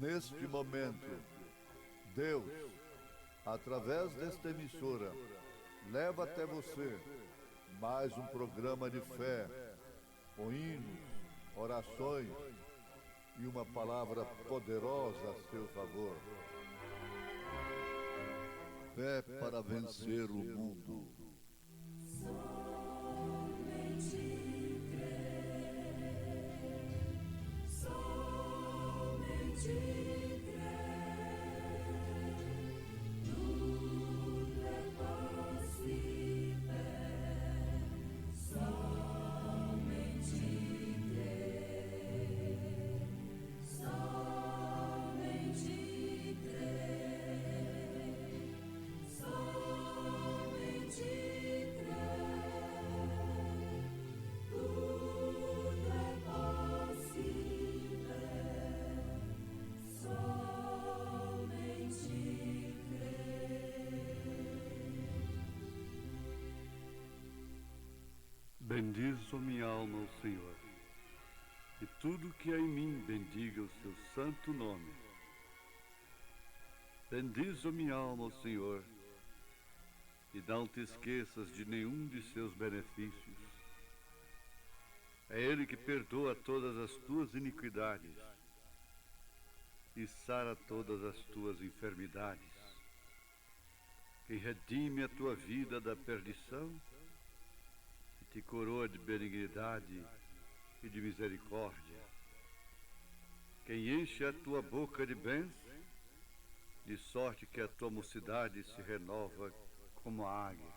Neste momento, Deus, através desta emissora, leva até você mais um programa de fé, com hinos, orações e uma palavra poderosa a seu favor. Fé para vencer o mundo. Somente crer, somente crer, tudo é possível, somente crer, somente crer, somente crer, tudo é possível, somente crer. Bendizo minha alma ao Senhor, e tudo que há em mim bendiga o seu santo nome. Bendizo minha alma ao Senhor, e não te esqueças de nenhum de seus benefícios. É Ele que perdoa todas as tuas iniquidades e sara todas as tuas enfermidades. Quem redime a tua vida da perdição e te coroa de benignidade e de misericórdia. Quem enche a tua boca de bens, de sorte que a tua mocidade se renova como a águia.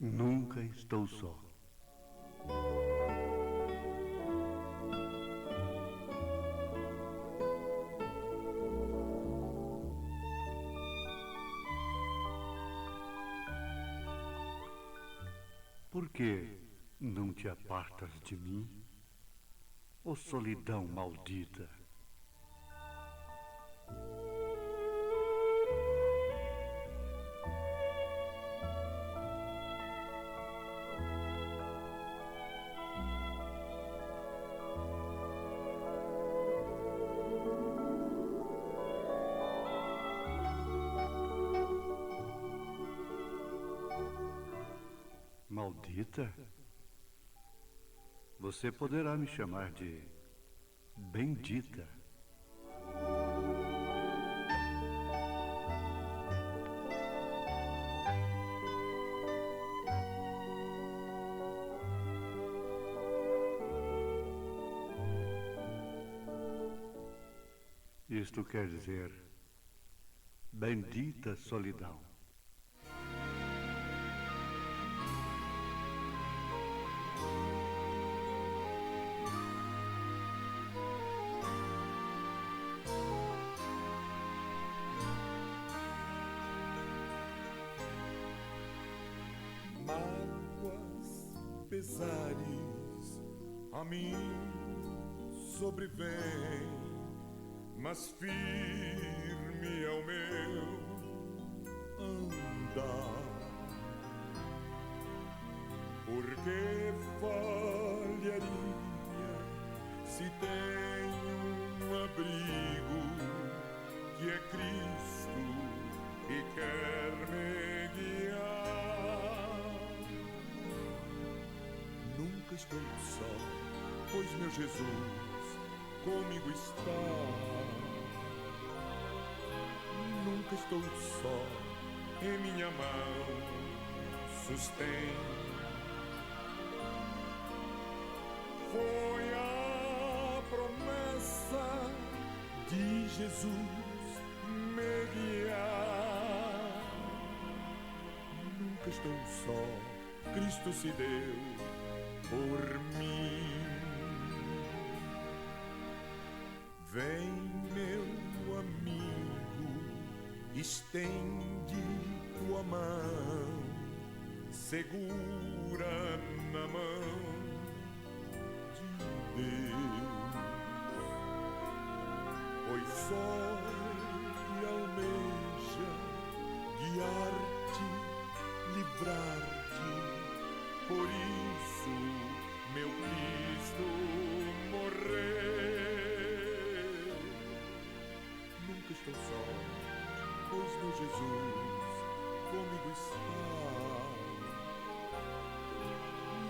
Nunca estou só. Por que não te apartas de mim, ó solidão maldita? Maldita? Você poderá me chamar de bendita. Isto quer dizer bendita solidão. Pesares a mim sobrevêm, mas firme é o meu andar. Porque falharia se tenho um abrigo que é Cristo e quer me guiar? Nunca estou só, pois meu Jesus comigo está. Nunca estou só, em minha mão sustém. Foi a promessa de Jesus me guiar. Nunca estou só, Cristo se deu por mim. Vem, meu amigo, estende tua mão, segura na mão de Deus, pois só Ele almeja guiar-te, livrar-te. Por isso, meu Cristo morreu. Nunca estou só, pois meu Jesus comigo está.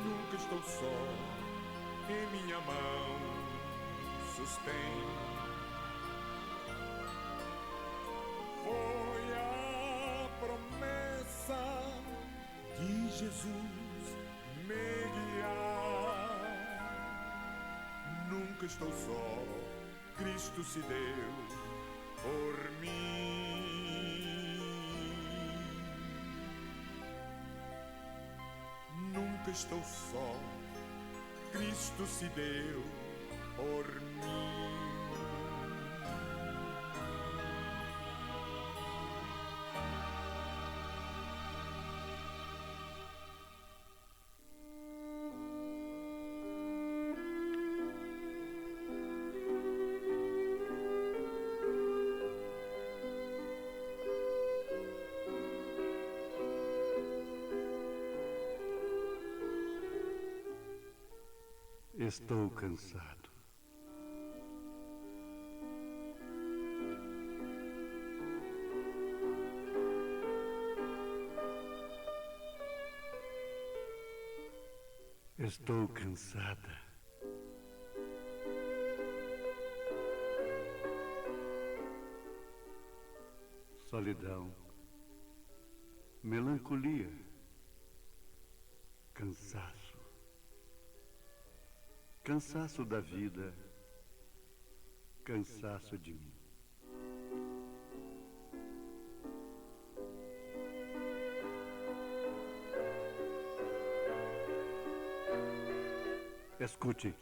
Nunca estou só, em minha mão sustém. Foi a promessa de Jesus me guiar. Nunca estou só, Cristo se deu por mim. Nunca estou só, Cristo se deu por mim. Estou cansado. Estou cansada. Solidão, melancolia, cansaço. Cansaço da vida, cansaço de mim. Escute,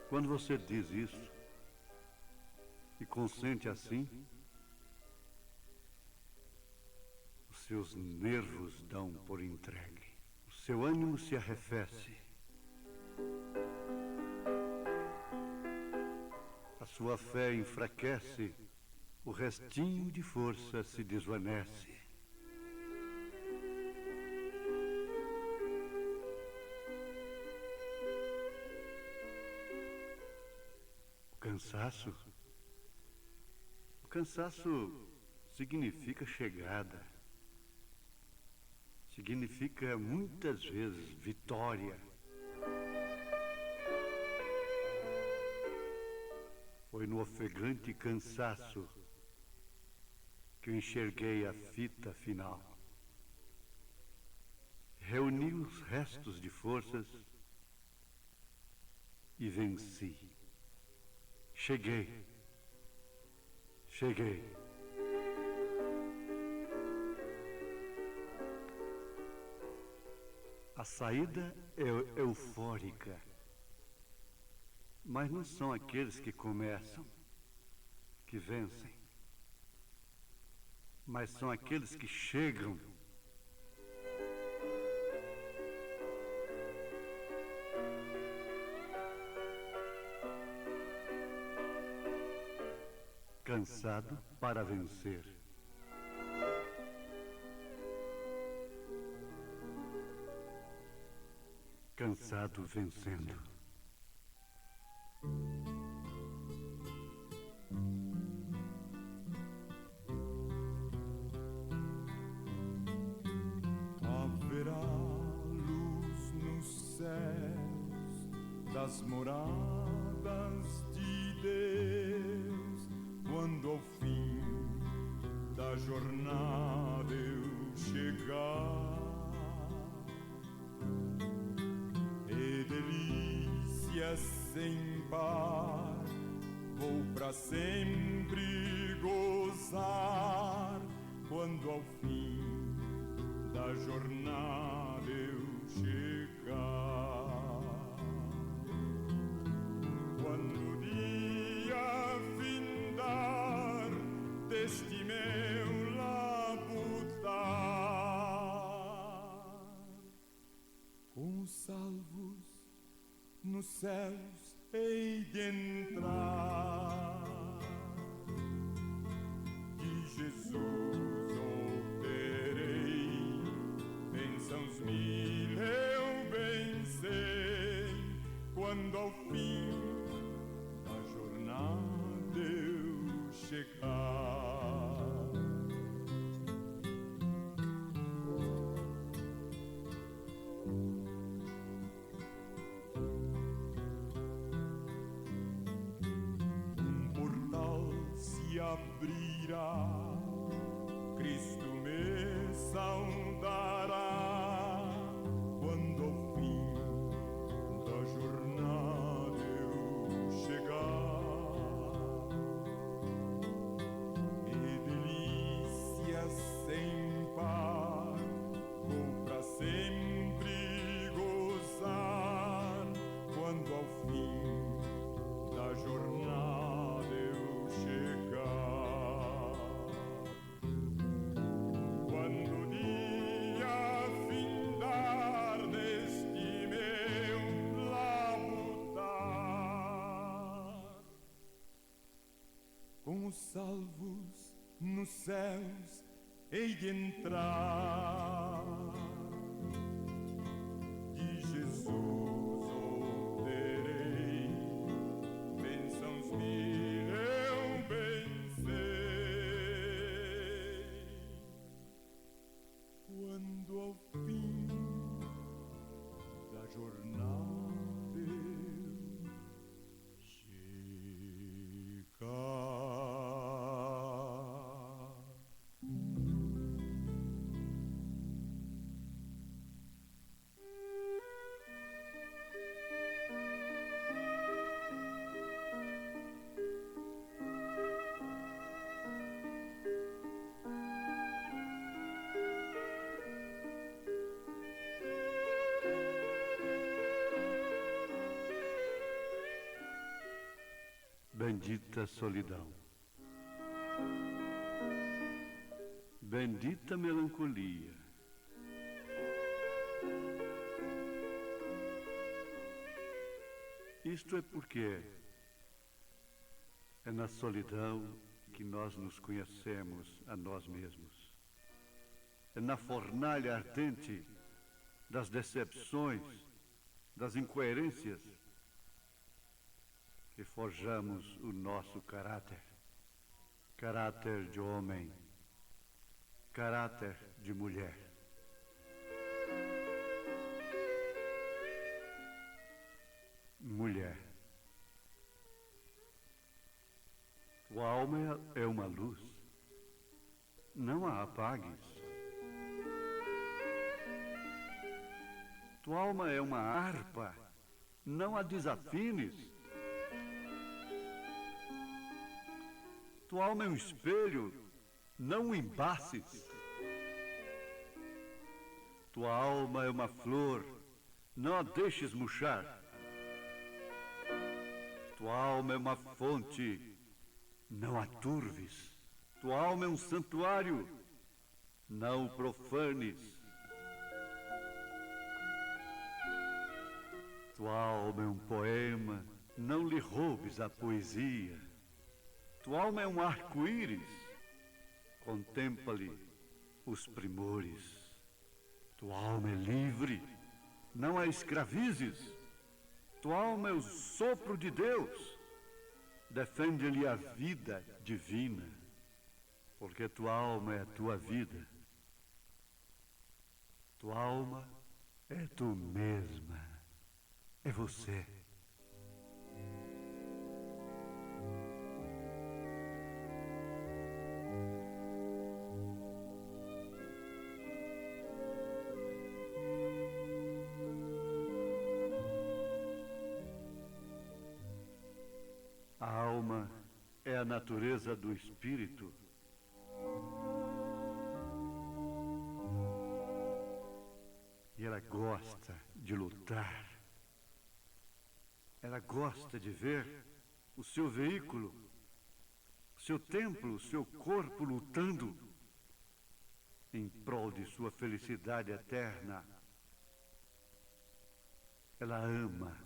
quando você diz isso e consente assim, os seus nervos dão por entregue, o seu ânimo se arrefece. A sua fé enfraquece, o restinho de força se desvanece. O cansaço significa chegada, significa muitas vezes vitória. Foi no ofegante cansaço que eu enxerguei a fita final. Reuni os restos de forças e venci. Cheguei. A saída é eufórica, mas não são aqueles que começam, que vencem, mas são aqueles que chegam. Cansado para vencer. Cansado vencendo. Haverá luz nos céus das moradas de Deus, quando ao fim da jornada eu chegar. E delícias sem par vou pra sempre gozar, quando ao fim da jornada eu chegar. Quando o dia findar deste meu labutar, nos céus hei de entrar, de Jesus obterei bênçãos mil eu bem sei, quando ao fim da jornada eu chegar. Abrirá, Cristo me saudará, quando ao fim da jornada eu chegar. E delícias sem par, vou pra sempre gozar, quando ao fim da jornada eu chegar. Com os salvos nos céus hei de entrar, de Jesus obterei bênçãos mil eu bem sei, quando ao fim da jornada eu chegar. Bendita solidão, bendita melancolia, isto é porque é na solidão que nós nos conhecemos a nós mesmos, é na fornalha ardente das decepções, das incoerências, que forjamos o nosso caráter, caráter de homem, caráter de mulher. Mulher, tua alma é uma luz, não a apagues. Tua alma é uma harpa, não a desafines. Tua alma é um espelho, não o embaces. Tua alma é uma flor, não a deixes murchar. Tua alma é uma fonte, não a turves. Tua alma é um santuário, não o profanes. Tua alma é um poema, não lhe roubes a poesia. Tua alma é um arco-íris, contempla-lhe os primores. Tua alma é livre, não a escravizes. Tua alma é o sopro de Deus, defende-lhe a vida divina, porque tua alma é a tua vida. Tua alma é tu mesma, é você. A alma é a natureza do espírito. E ela gosta de lutar. Ela gosta de ver o seu veículo, o seu templo, o seu corpo lutando em prol de sua felicidade eterna. Ela ama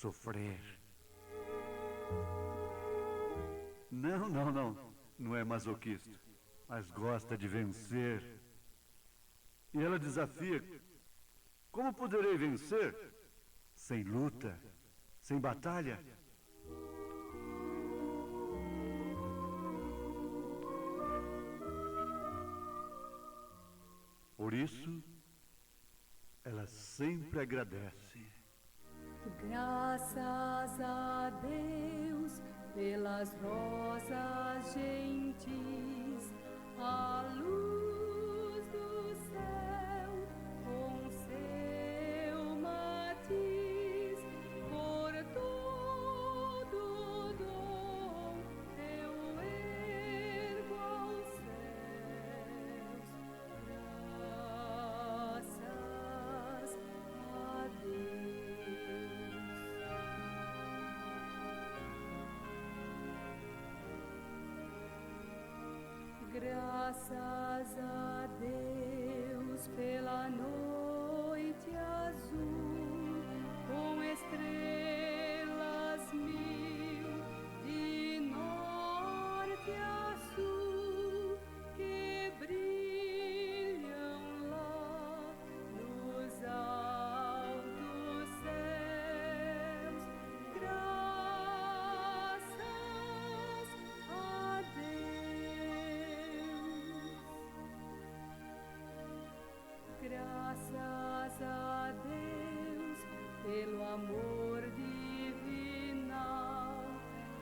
sofrer. Não é masoquista, mas gosta de vencer. E ela desafia: como poderei vencer sem luta, sem batalha? Por isso, ela sempre agradece. Graças a Deus pelas rosas gentis, a luz do céu com seu matiz, por todo dom eu ergo aos céus. Graças a Deus. Graças a Deus pela noite azul, com estrelas mil de norte a sul, que brilham lá nos altos céus. Graças a Deus. Graças a Deus pelo amor divinal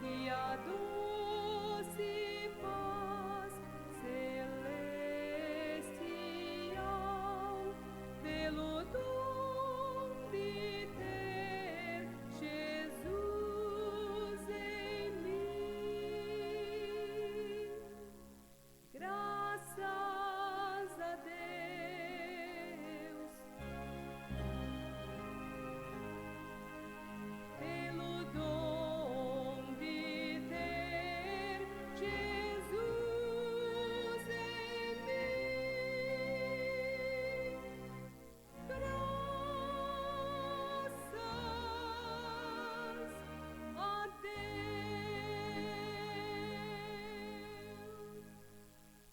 e a doce paz celestial, pelo dom de ter Jesus em mim. Graças a Deus pelo dom de ter Jesus em mim. Graças a Deus.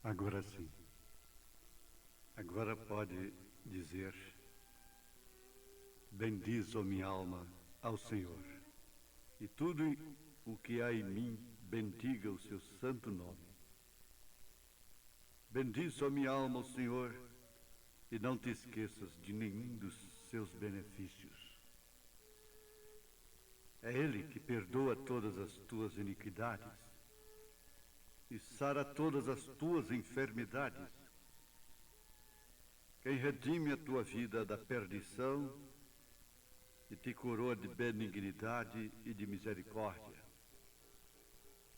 Agora sim. Agora pode dizer: bendiz, ó minha alma, ao Senhor, e tudo o que há em mim bendiga o seu santo nome. Bendiz, ó minha alma, ao Senhor, e não te esqueças de nenhum dos seus benefícios. É Ele que perdoa todas as tuas iniquidades e sara todas as tuas enfermidades. Quem redime a tua vida da perdição e te coroa de benignidade e de misericórdia.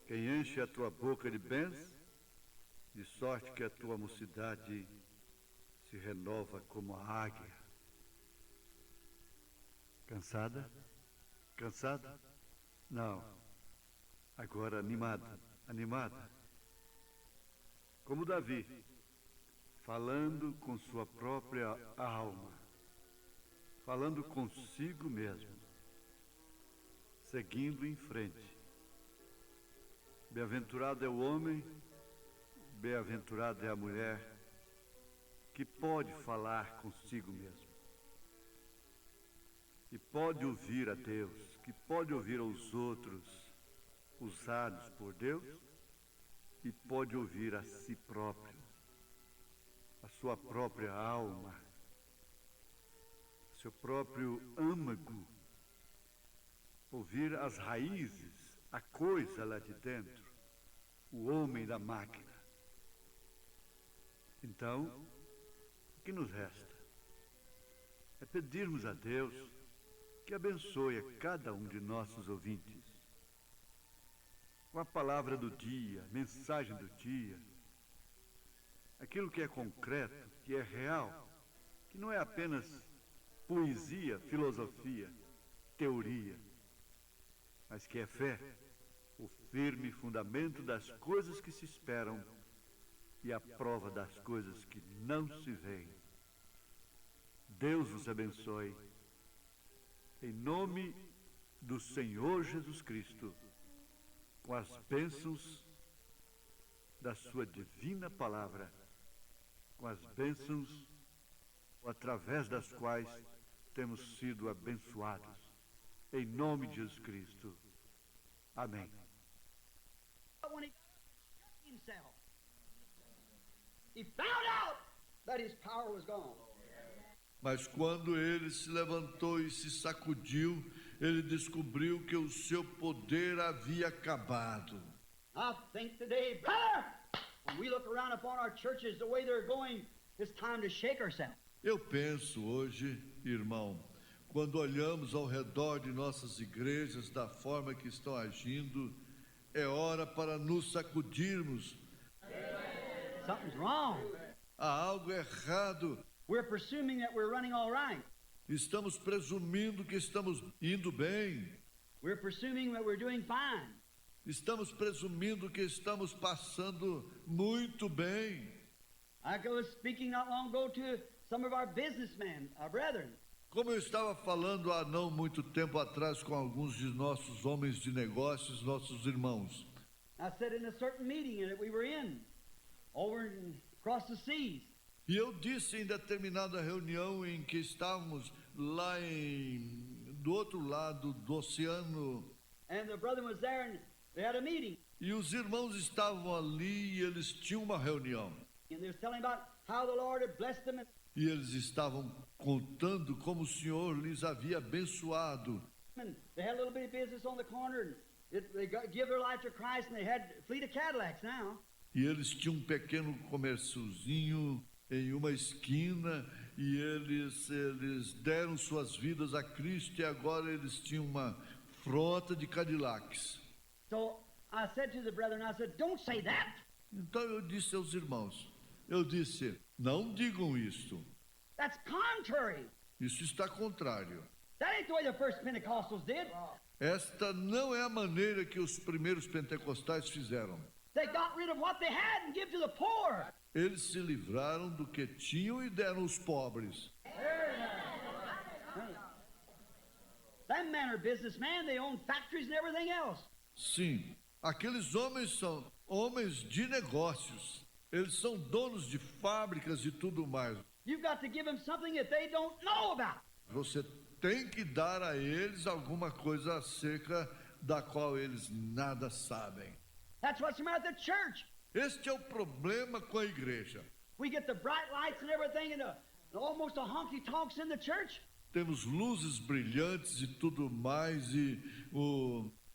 Quem enche a tua boca de bens, de sorte que a tua mocidade se renova como a águia. Cansada? Cansada? Não. Agora animada, animada. Como Davi, falando com sua própria alma, falando consigo mesmo, seguindo em frente. Bem-aventurado é o homem, bem-aventurada é a mulher, que pode falar consigo mesmo, que pode ouvir a Deus, que pode ouvir aos outros usados por Deus e pode ouvir a si próprio, a sua própria alma, seu próprio âmago, ouvir as raízes, a coisa lá de dentro, o homem da máquina. Então, o que nos resta? É pedirmos a Deus que abençoe a cada um de nossos ouvintes com a palavra do dia, mensagem do dia, aquilo que é concreto, que é real, que não é apenas poesia, filosofia, teoria, mas que é fé, o firme fundamento das coisas que se esperam e a prova das coisas que não se veem. Deus vos abençoe, em nome do Senhor Jesus Cristo, com as bênçãos da sua divina palavra, com as bênçãos através das quais temos sido abençoados. Em nome de Jesus Cristo. Amém. But when he himself, he found out that his power was gone. Mas quando ele se levantou e se sacudiu, ele descobriu que o seu poder havia acabado. I think today, brother, when we look around upon our churches the way they're going, it's time to shake ourselves. Eu penso hoje, irmão, quando olhamos ao redor de nossas igrejas da forma que estão agindo, é hora para nos sacudirmos. Something's wrong. Há algo errado. We're presuming that we're running all right. Estamos presumindo que estamos indo bem. We're presuming that we're doing fine. Estamos presumindo que estamos passando muito bem. I was speaking not long ago to some of our businessmen, our brethren. Como eu estava falando há não muito tempo atrás com alguns de nossos homens de negócios, nossos irmãos. I said in a certain meeting that we were in, across the seas. E eu disse em determinada reunião em que estávamos lá do outro lado do oceano. And the brother was there and they had a meeting. E os irmãos estavam ali e eles tinham uma reunião. And they were telling about how the Lord had blessed them. E eles estavam contando como o Senhor lhes havia abençoado. And they had a little bit of business on the corner and they give their life to Christ and they had a fleet of Cadillacs now. E eles tinham um pequeno comérciozinho em uma esquina e eles deram suas vidas a Cristo e agora eles tinham uma frota de Cadillacs. So I said to the brethren, I said, don't say that. Então eu disse aos irmãos, não digam isto. That's contrary. Isso está contrário. That ain't the way the first Pentecostals did. Esta não é a maneira que os primeiros pentecostais fizeram. They got rid of what they had and give to the poor. Eles se livraram do que tinham e deram aos pobres. Them men are businessmen, they own factories and everything else. Sim, aqueles homens são homens de negócios. Eles são donos de fábricas e tudo mais. You've got to give them something that they don't know about. Você tem que dar a eles alguma coisa acerca da qual eles nada sabem. That's what's the matter with the church. Este é o problema com a igreja. We get the bright lights and everything and almost a honky-tonks in the church. Temos luzes brilhantes e tudo mais e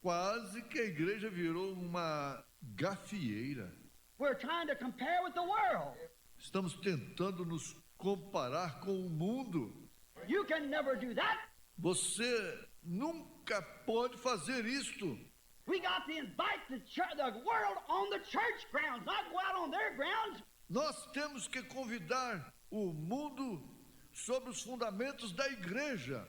quase que a igreja virou uma gafieira. We're trying to compare with the world. Estamos tentando nos comparar com o mundo. You can never do that. Você nunca pode fazer isto. We got to invite the world on the church grounds, not go out on their grounds. Nós temos que convidar o mundo sobre os fundamentos da igreja,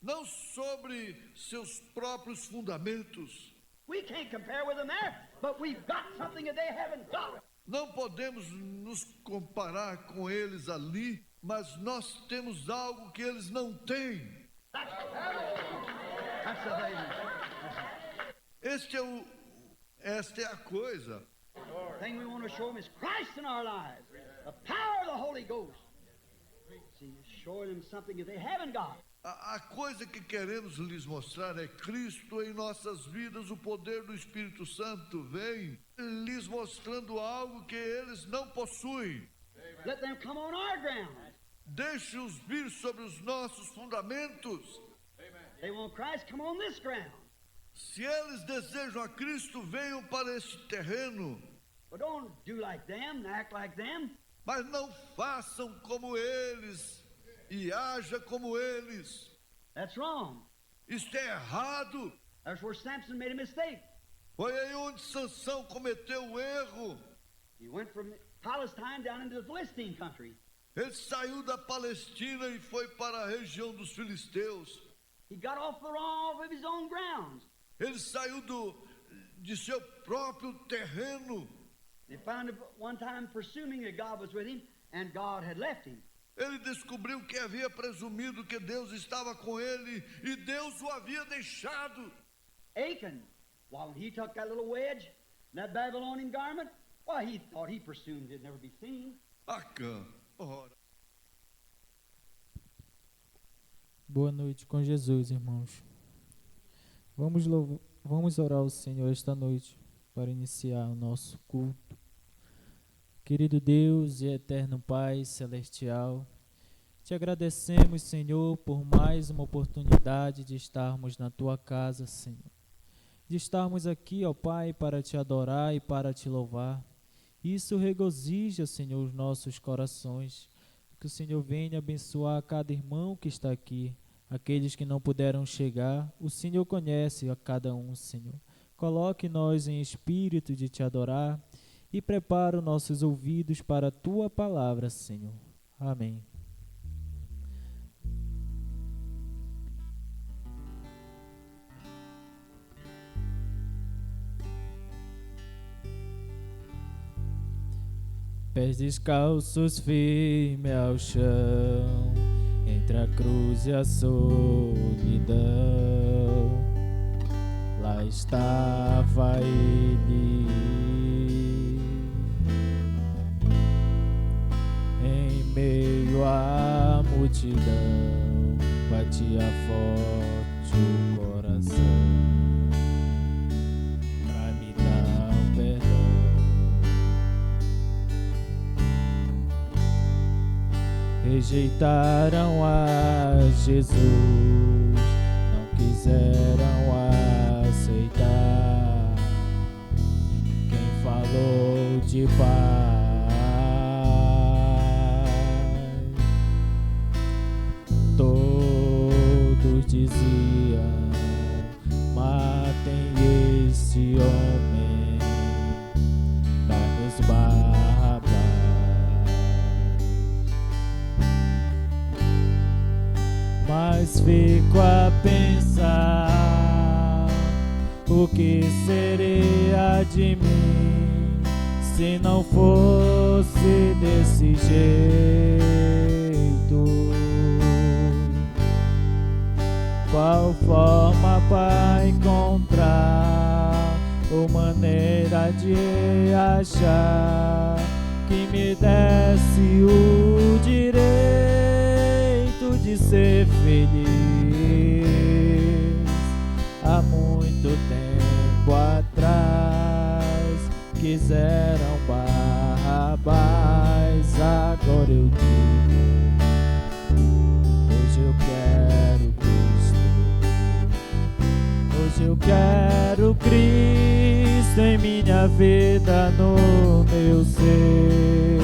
não sobre seus próprios fundamentos. We can't compare with them there, but we've got something that they haven't got. Não podemos nos comparar com eles ali, mas nós temos algo que eles não têm. That's the thing. Esta é a coisa. The thing we want to show them is Christ in our lives, the power of the Holy Ghost. See, show them something that they haven't got. A coisa que queremos lhes mostrar é Cristo em nossas vidas, o poder do Espírito Santo vem lhes mostrando algo que eles não possuem. Let them come on our ground. Deixe-os vir sobre os nossos fundamentos. They want Christ, come on this ground. Se eles desejam a Cristo, venham para este terreno. But don't do like them, act like them. Mas não façam como eles e haja como eles. That's wrong. Isto é errado. That's where Samson made a mistake. Foi aí onde Sansão cometeu o erro. He went from Palestine down into the Philistine country. Ele saiu da Palestina e foi para a região dos filisteus. He got off of his own grounds. Ele saiu de seu próprio terreno. They found him one time presuming that God was with him, and God had left him. Ele descobriu que havia presumido que Deus estava com ele e Deus o havia deixado. Achan, why, when he took that little wedge in that Babylonian garment, why, he thought he presumed it'd never be seen. Acã, ora. Boa noite com Jesus, irmãos. Vamos orar ao Senhor esta noite para iniciar o nosso culto. Querido Deus e eterno Pai celestial, te agradecemos, Senhor, por mais uma oportunidade de estarmos na Tua casa, Senhor. De estarmos aqui, ó Pai, para Te adorar e para Te louvar. Isso regozija, Senhor, os nossos corações. Que o Senhor venha abençoar cada irmão que está aqui. Aqueles que não puderam chegar, o Senhor conhece a cada um, Senhor. Coloque-nos em espírito de Te adorar e prepara os nossos ouvidos para a Tua palavra, Senhor. Amém. Pés descalços firme ao chão, entre a cruz e a solidão, lá estava ele, em meio à multidão, batia forte o coração, pra me dar um perdão. Rejeitaram a Jesus, não quiseram aceitar. Quem falou de paz, todos diziam: matem esse homem, dá-nos Barrabás. Mas fico a pensar, o que seria de mim se não fosse desse jeito? Qual forma para encontrar uma maneira de achar que me desse o direito de ser feliz? Há muito tempo atrás quiseram Barrabás, agora eu digo: hoje eu quero Cristo, hoje eu quero Cristo em minha vida, no meu ser.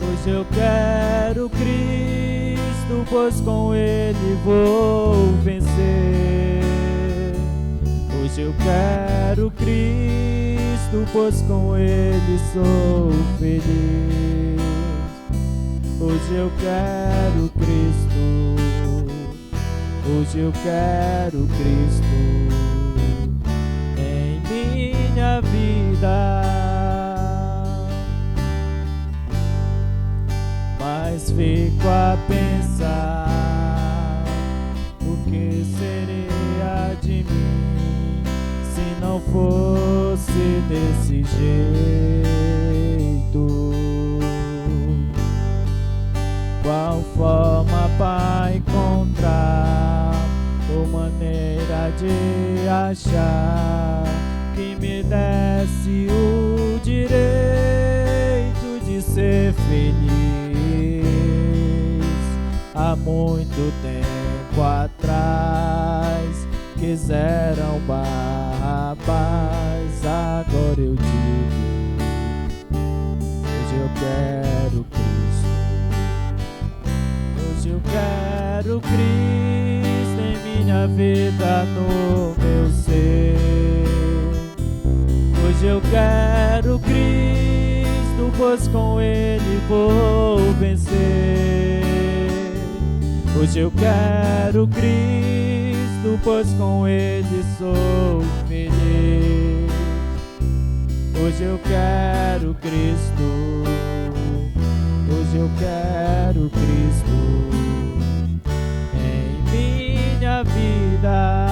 Hoje eu quero Cristo, pois com Ele vou vencer. Hoje eu quero Cristo, pois com Ele sou feliz. Hoje eu quero Cristo, hoje eu quero Cristo em minha vida. Mas fico a pensar, o que seria de mim se não fosse desse jeito? Qual forma para encontrar uma maneira de achar que me desse o direito de ser feliz? Há muito tempo atrás quiseram Barrabás, agora eu digo: hoje eu quero Cristo, hoje eu quero Cristo em minha vida, no meu ser. Hoje eu quero Cristo, pois com Ele vou vencer. Hoje eu quero Cristo, pois com Ele sou feliz. Hoje eu quero Cristo, Hoje eu quero Cristo em minha vida.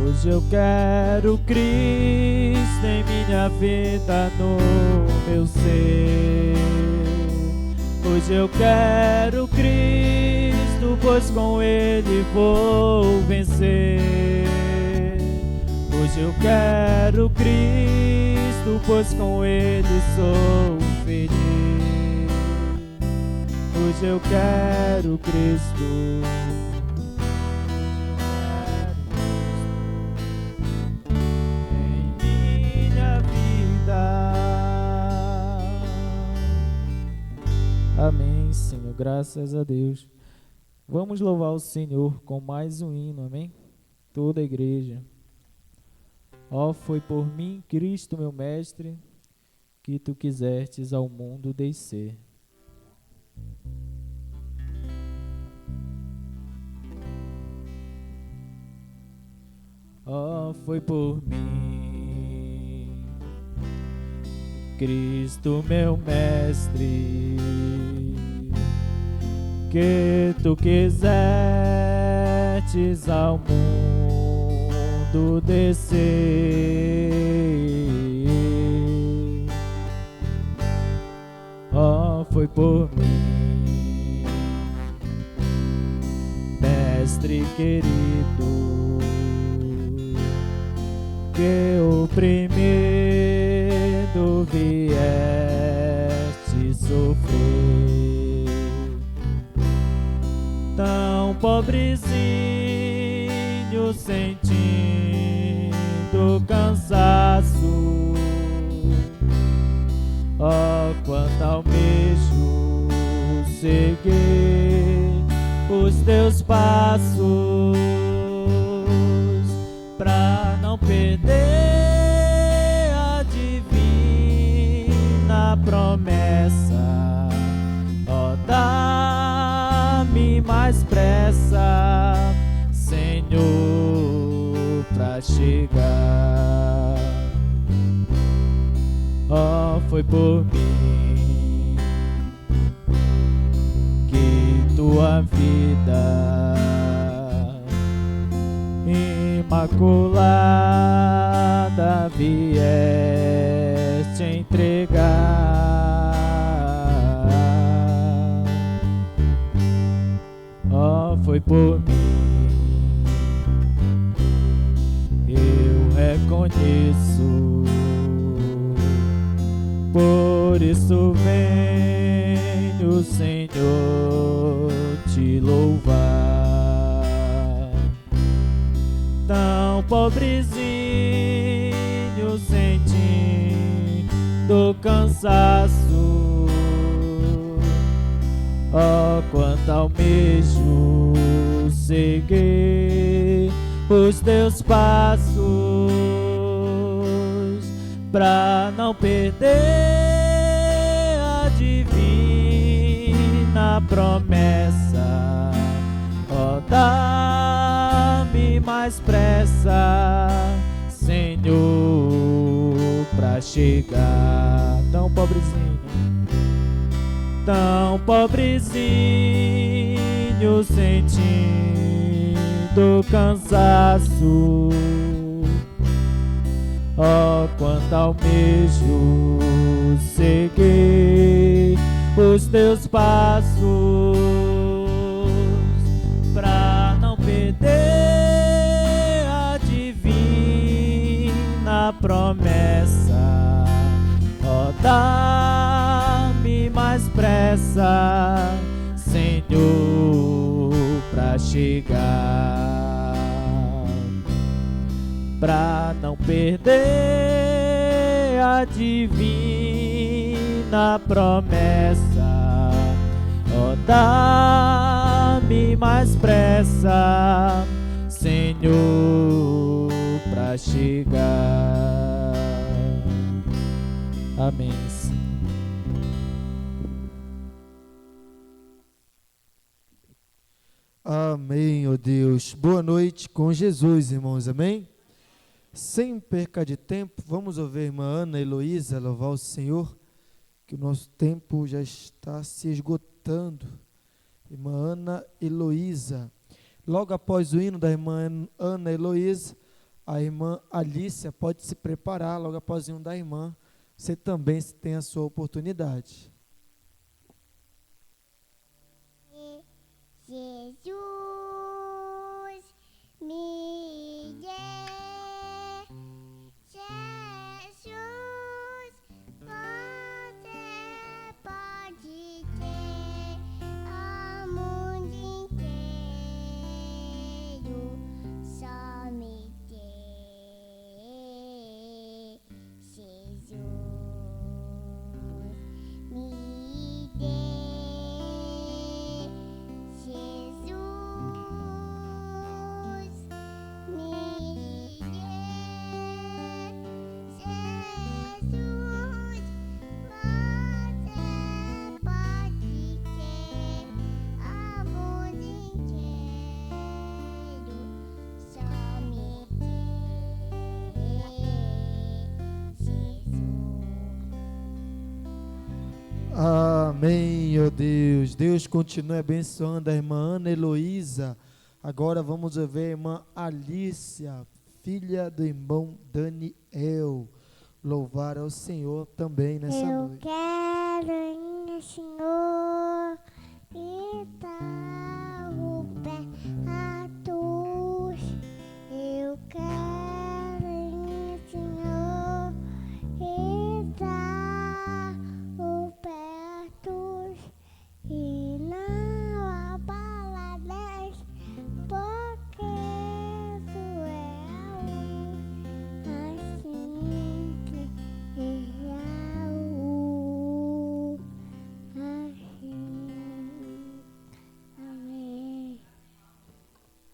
Hoje eu quero Cristo em minha vida, no meu ser. Hoje eu quero Cristo, pois com Ele vou vencer. Hoje eu quero Cristo, pois com Ele sou feliz. Hoje eu quero Cristo. Amém, Senhor, graças a Deus. Vamos louvar o Senhor com mais um hino, amém? Toda a igreja. Ó, foi por mim, Cristo, meu mestre, que tu quisestes ao mundo descer. Ó, foi por mim, Cristo, meu mestre, que tu quisestes ao mundo descer. Ó, foi por mim, mestre querido, que oprimido vieste sofrer. Tão pobrezinho, sentindo cansaço, ó, quanto almejo seguir os teus passos, pra não perder a divina promessa. Ó, dá-me mais pressa, Senhor, pra chegar. Ó, foi por mim que tua vida imaculada vieste entregar. Ó, foi por mim, eu reconheço, por isso venho, Senhor, te louvar. Tão pobrezinho, sentindo cansaço, ó, quanto almejo seguir os teus passos, pra não perder a divina promessa. Ó, dá-me mais pressa, Senhor, pra chegar. Tão pobrezinho, sentindo cansaço, ó, quanto almejo seguir os teus passos, pra não perder a divina promessa. Ó, dá-me mais pressa, Senhor, pra chegar, pra não perder a divina promessa. Ó, dá-me mais pressa, Senhor, pra chegar. Amém. Amém, ó Deus. Boa noite com Jesus, irmãos, amém? Sem perca de tempo, vamos ouvir a irmã Ana Heloísa louvar o Senhor, que o nosso tempo já está se esgotando. Irmã Ana Heloísa. Logo após o hino da irmã Ana Heloísa, a irmã Alícia pode se preparar. Logo após o hino da irmã, você também tem a sua oportunidade. Jesus me dê, Jesus, você pode ter o mundo inteiro, só me dê, Jesus me dê. Amém, ó Deus. Deus continue abençoando a irmã Ana Heloísa. Agora vamos ver a irmã Alícia, filha do irmão Daniel, louvar ao Senhor também nessa noite. Eu quero ir, Senhor, e dar o pé a tus. Eu quero ir, Senhor, e dar o pé a tus. E não abalarás, porque tu és assim que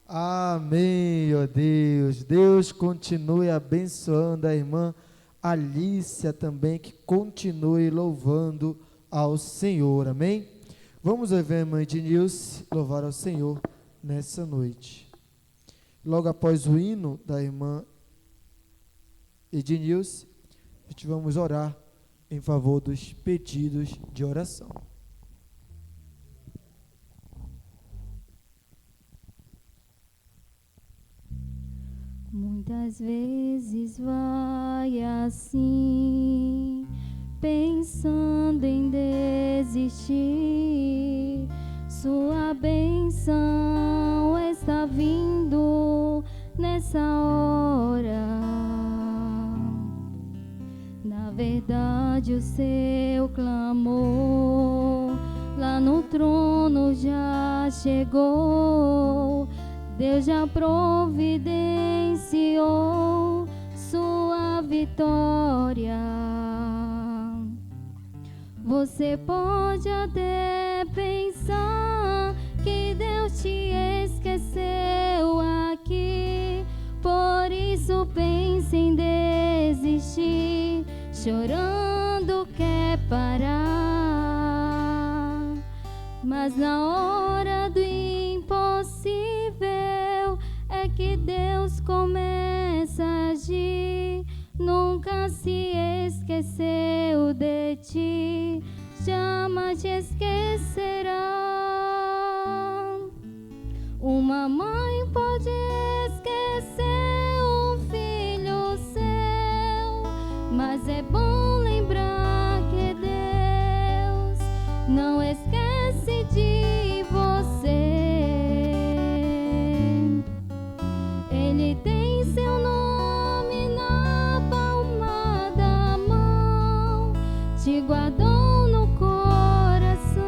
Amém, ó Deus. Deus continue abençoando a irmã Alícia também, que continue louvando ao Senhor. Amém? Vamos ver a irmã Ednilce louvar ao Senhor nessa noite. Logo após o hino da irmã Ednilce, a gente vamos orar em favor dos pedidos de oração. Muitas vezes vai assim, pensando em desistir. Sua bênção está vindo nessa hora. Na verdade, o seu clamor lá no trono já chegou. Deus já providenciou sua vitória. Você pode até pensar que Deus te esqueceu aqui, por isso pense em desistir, chorando quer parar. Mas na hora do impossível é que Deus começa a agir. Nunca se esqueceu de ti, jamais te esquecerá. Uma mãe pode esquecer um filho seu, mas é bom lembrar que Deus não esquece de você. Ele tem seu nome na palma da mão, te guardou no coração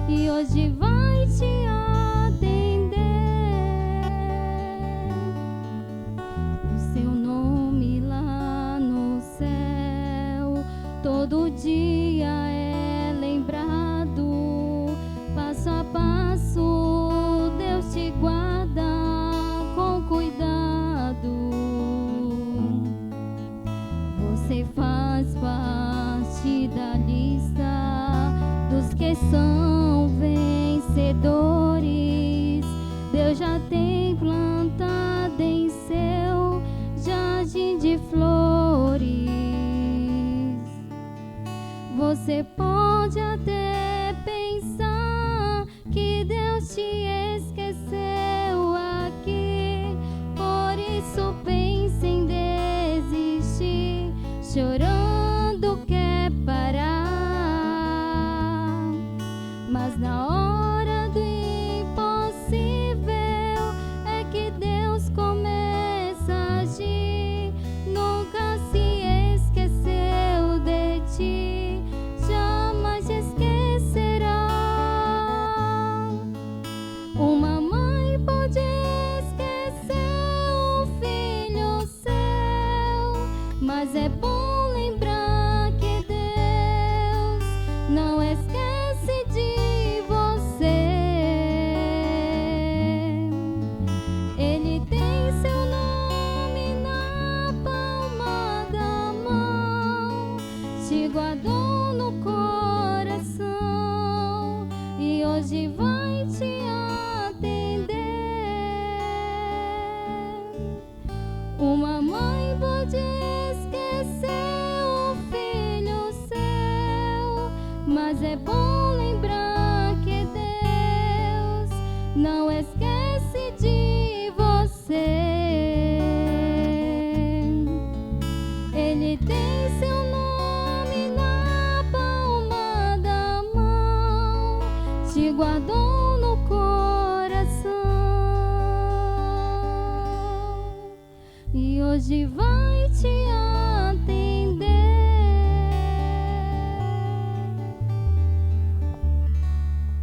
e hoje vai te atender. O seu nome lá no céu todo dia é lembrado, passo a passo Deus te guarda com cuidado. Você faz parte da lista dos que são vencedores. Deus já tem plantado em seu Você pode até pensar que Deus te esqueceu aqui, por isso pense em desistir, chorando quer parar. Mas na hora do impossível é que Deus começa a agir. Nunca se esqueceu de ti, jamais esquecerá. Uma mãe pode esquecer um filho seu, mas é bom lembrar que Deus não esquece de você. Ele tem seu nome na palma da mão, te guardou no coração e hoje vai te atender. Uma mãe pode esquecer um filho seu, mas é bom lembrar que Deus não esquece de você. Ele tem seu nome na palma da mão, te guardou no coração e hoje vai te atender.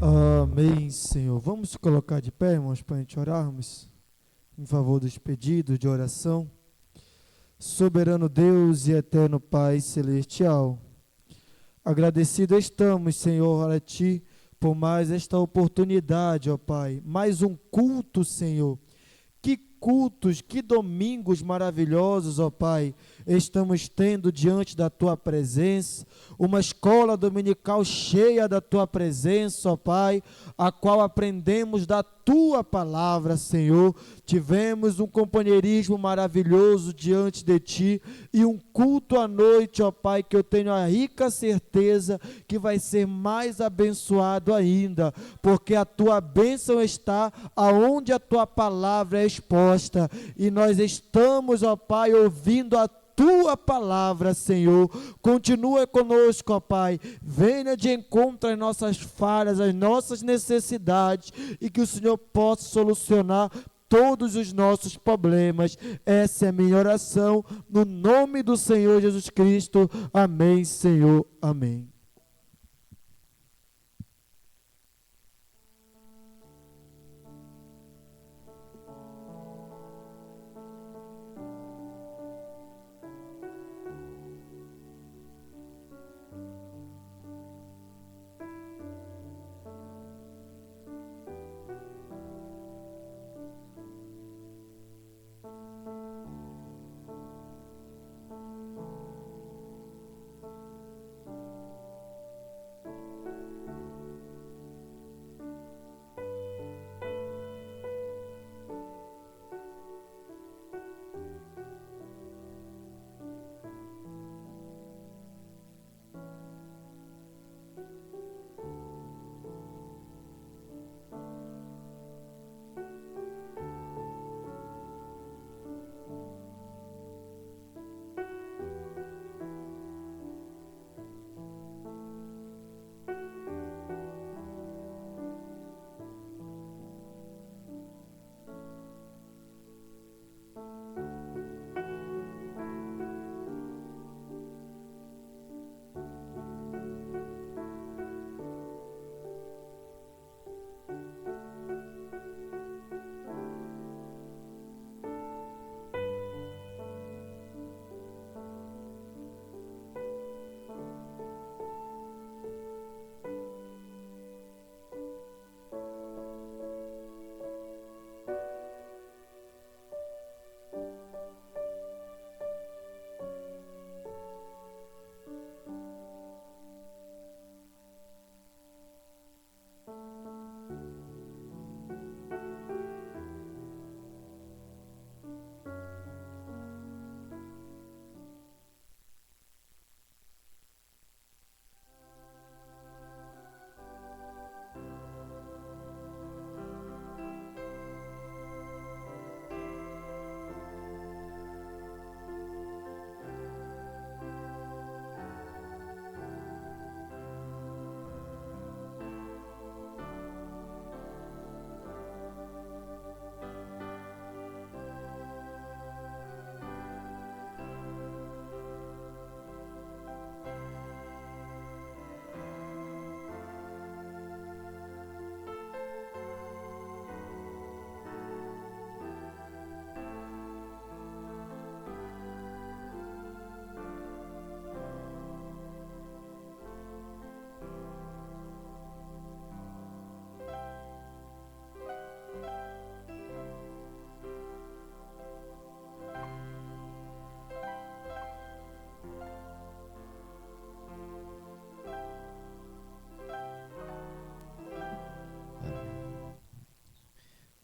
Amém, Senhor. Vamos colocar de pé, irmãos, para a gente orarmos em favor dos pedidos de oração. Soberano Deus e eterno Pai celestial, agradecido estamos, Senhor, a Ti por mais esta oportunidade, ó Pai, mais um culto, Senhor. Que cultos, que domingos maravilhosos, ó Pai, estamos tendo diante da Tua presença, uma escola dominical cheia da Tua presença, ó Pai, a qual aprendemos da Tua palavra, Senhor. Tivemos um companheirismo maravilhoso diante de Ti e um culto à noite, ó Pai, que eu tenho a rica certeza que vai ser mais abençoado ainda, porque a Tua bênção está aonde a Tua palavra é exposta e nós estamos, ó Pai, ouvindo a Tua palavra, Senhor. Continua conosco, ó Pai, venha de encontro às nossas falhas, às nossas necessidades e que o Senhor possa solucionar todos os nossos problemas. Essa é a minha oração, no nome do Senhor Jesus Cristo. Amém, Senhor. Amém.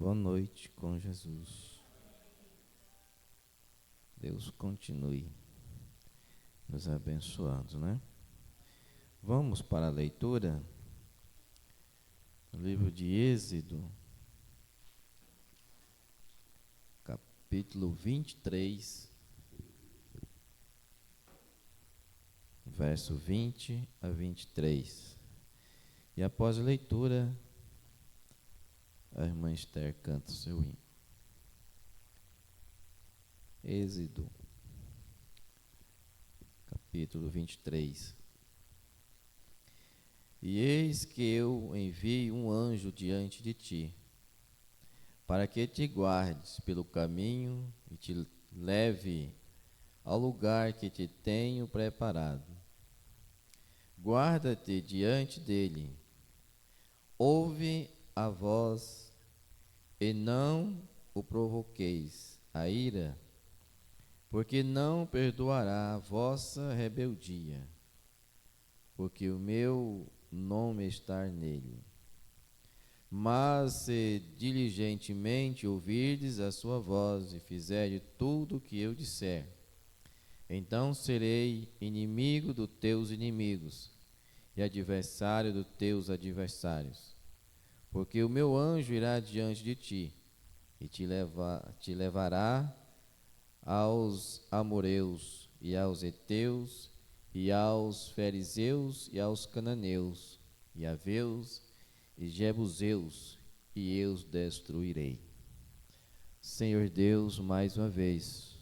Boa noite com Jesus. Deus continue nos abençoando, né? Vamos para a leitura do livro de Êxodo, capítulo 23, verso 20 a 23. E após a leitura, a irmã Esther canta o seu hino. Êxodo, capítulo 23. E eis que eu envio um anjo diante de ti, para que te guardes pelo caminho e te leve ao lugar que te tenho preparado. Guarda-te diante dele, ouve a voz e não o provoqueis a ira, porque não perdoará a vossa rebeldia, porque o meu nome está nele. Mas se diligentemente ouvirdes a sua voz e fizerdes tudo o que eu disser, então serei inimigo dos teus inimigos e adversário dos teus adversários. Porque o meu anjo irá diante de ti e te levará aos amoreus e aos heteus e aos fariseus e aos cananeus e aveus e jebuseus, e eu os destruirei. Senhor Deus, mais uma vez,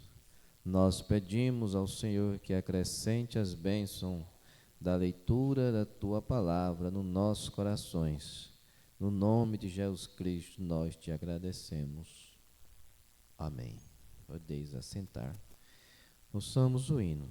nós pedimos ao Senhor que acrescente as bênçãos da leitura da Tua Palavra nos nossos corações. No nome de Jesus Cristo, nós te agradecemos. Amém. Podeis assentar. Ouçamos o hino.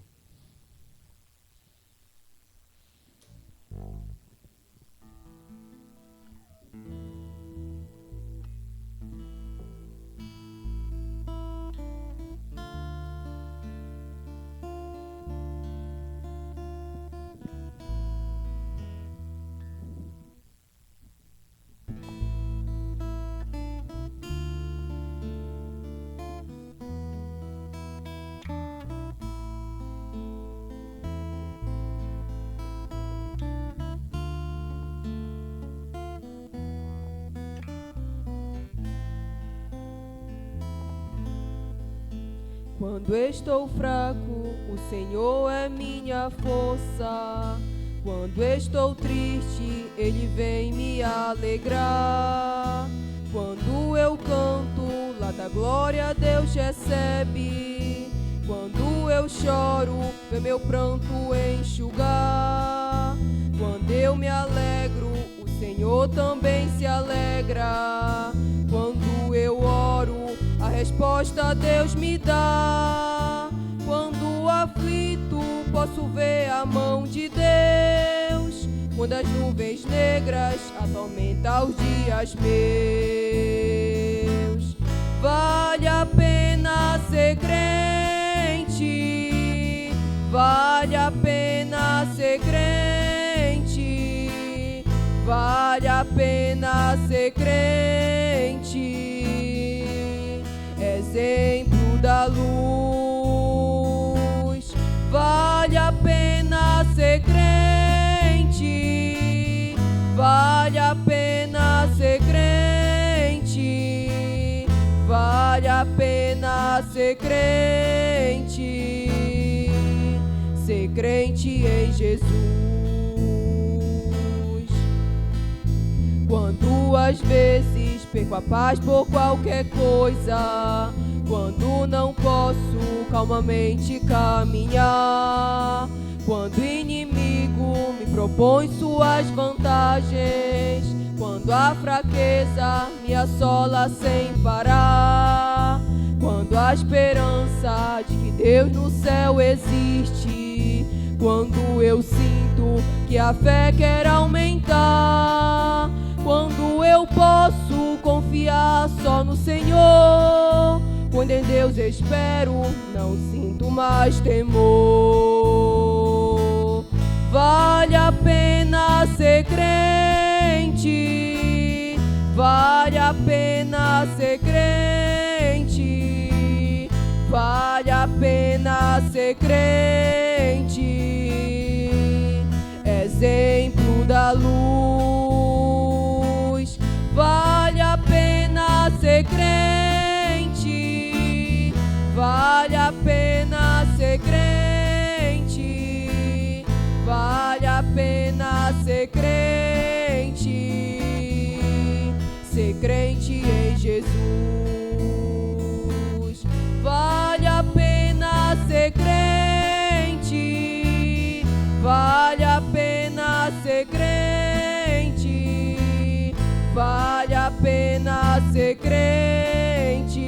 Quando estou fraco, o Senhor é minha força. Quando estou triste, Ele vem me alegrar. Quando eu canto, lá da glória Deus recebe. Quando eu choro, vê meu pranto enxugar. Quando eu me alegro, o Senhor também se alegra. Quando eu oro, a resposta Deus me dá. Quando aflito, posso ver a mão de Deus. Quando as nuvens negras atormentam os dias meus. Vale a pena ser crente. Vale a pena ser crente. Vale a pena ser crente. Exemplo da luz. Vale a pena ser crente. Vale a pena ser crente. Vale a pena ser crente. Ser crente em Jesus. Quando às vezes perco a paz por qualquer coisa, quando não posso calmamente caminhar, quando o inimigo me propõe suas vantagens, quando a fraqueza me assola sem parar, quando a esperança de que Deus no céu existe, quando eu sinto que a fé quer aumentar, quando eu posso confiar só no Senhor, quando em Deus espero, não sinto mais temor. Vale a pena ser crente, vale a pena ser crente, exemplo da luz. Vale a pena ser crente, vale a pena ser crente, vale a pena ser crente em Jesus. Vale a pena ser crente, vale a pena ser crente, vale a pena ser crente,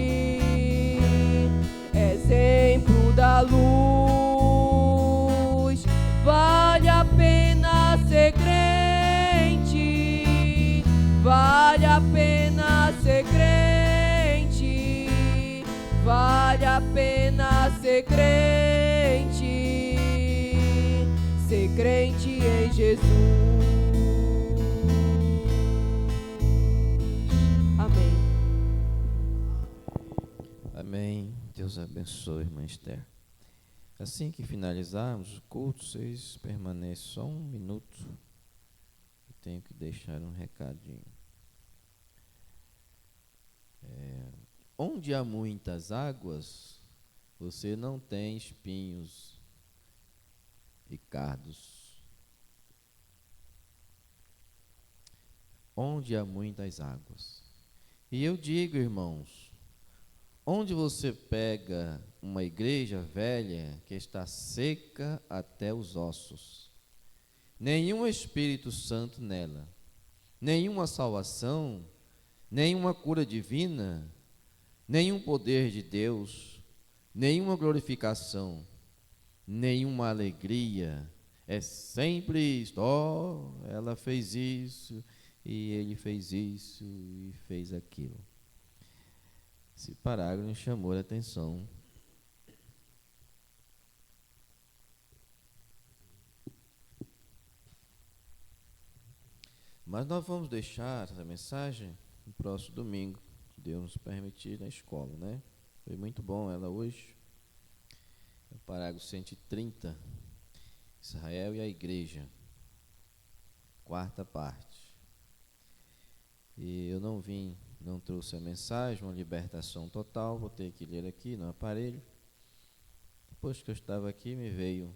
exemplo da luz. Vale a pena ser crente, vale a pena ser crente, vale a pena ser crente em Jesus. Amém. Amém. Deus abençoe, irmã Esther. Assim que finalizarmos o culto, vocês permaneçam só um minuto. Eu tenho que deixar um recadinho. Onde há muitas águas, você não tem espinhos e cardos. Onde há muitas águas. E eu digo, irmãos, onde você pega uma igreja velha que está seca até os ossos, nenhum Espírito Santo nela, nenhuma salvação, nenhuma cura divina, nenhum poder de Deus, nenhuma glorificação, nenhuma alegria, é sempre isto: ó, ela fez isso, e ele fez isso, e fez aquilo. Esse parágrafo me chamou a atenção. Mas nós vamos deixar essa mensagem no próximo domingo, se Deus nos permitir, na escola, né? Foi muito bom ela hoje. O parágrafo 130, Israel e a igreja, quarta parte. E eu não trouxe a mensagem, uma libertação total, vou ter que ler aqui no aparelho. Depois que eu estava aqui, me veio,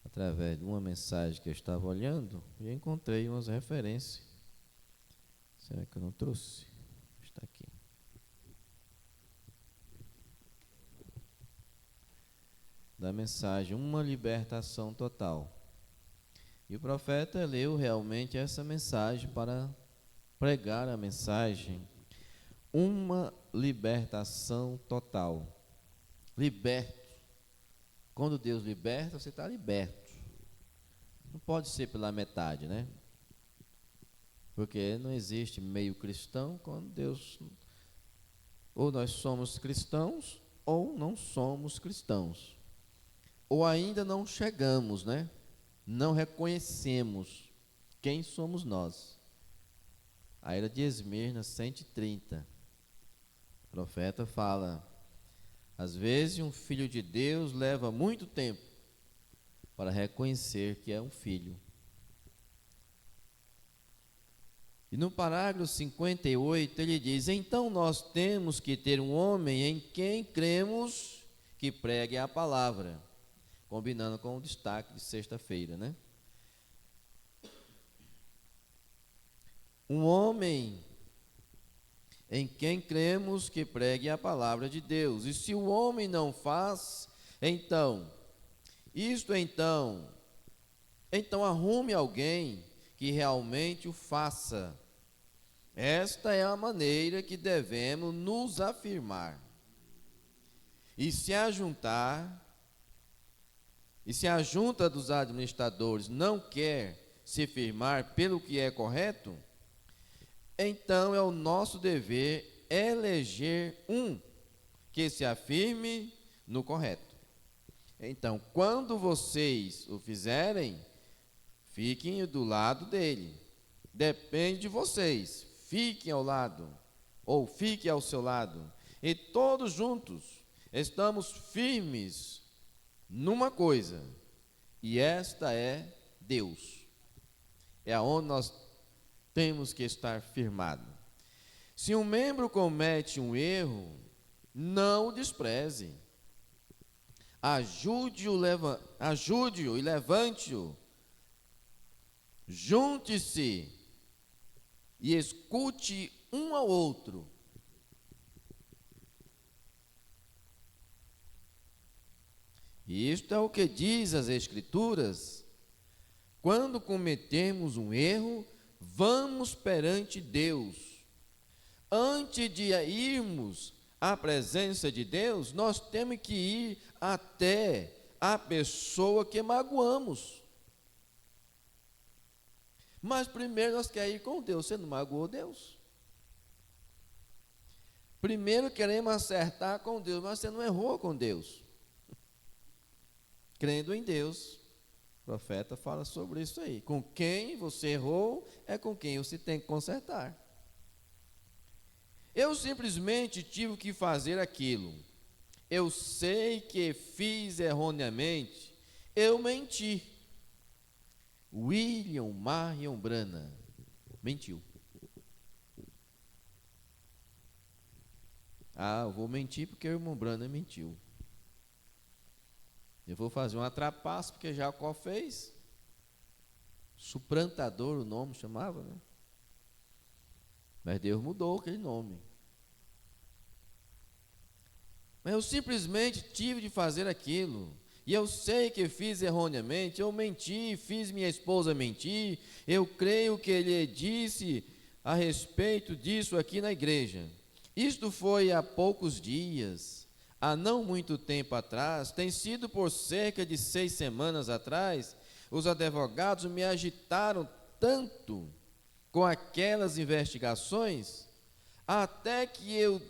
através de uma mensagem que eu estava olhando, e encontrei umas referências. Será que eu não trouxe? Está aqui. Da mensagem, uma libertação total. E o profeta leu realmente essa mensagem para pregar a mensagem, uma libertação total. Liberto. Quando Deus liberta, você está liberto. Não pode ser pela metade, né? Porque não existe meio cristão quando Deus... Ou nós somos cristãos, ou não somos cristãos. Ou ainda não chegamos, né? Não reconhecemos quem somos nós. A era de Esmirna 130. O profeta fala: às vezes um filho de Deus leva muito tempo para reconhecer que é um filho. E no parágrafo 58 ele diz: então nós temos que ter um homem em quem cremos que pregue a palavra. Combinando com o destaque de sexta-feira, né? Um homem em quem cremos que pregue a palavra de Deus. E se o homem não faz, então arrume alguém que realmente o faça. Esta é a maneira que devemos nos afirmar. E se a junta dos administradores não quer se firmar pelo que é correto, então é o nosso dever eleger um que se afirme no correto. Então, quando vocês o fizerem, fiquem do lado dele. Depende de vocês. Fiquem ao lado, ou fiquem ao seu lado. E todos juntos estamos firmes numa coisa, e esta é Deus. É aonde nós temos que estar firmado. Se um membro comete um erro, não o despreze. Ajude-o e levante-o. Junte-se e escute um ao outro. E isto é o que diz as Escrituras. Quando cometemos um erro, vamos perante Deus. Antes de irmos à presença de Deus, nós temos que ir até a pessoa que magoamos. Mas primeiro nós queremos ir com Deus. Você não magoou Deus? Primeiro queremos acertar com Deus, mas você não errou com Deus. Crendo em Deus, o profeta fala sobre isso aí. Com quem você errou é com quem você tem que consertar. Eu simplesmente tive que fazer aquilo. Eu sei que fiz erroneamente. Eu menti. William Marion Branham mentiu. Eu vou mentir porque o irmão Branham mentiu. Eu vou fazer uma trapaça porque Jacó fez. Suplantador o nome chamava, né? Mas Deus mudou aquele nome. Mas eu simplesmente tive de fazer aquilo. E eu sei que fiz erroneamente. Eu menti, fiz minha esposa mentir. Eu creio que ele disse a respeito disso aqui na igreja. Isto foi há poucos dias. Há não muito tempo atrás, tem sido por cerca de 6 semanas atrás, os advogados me agitaram tanto com aquelas investigações, até que eu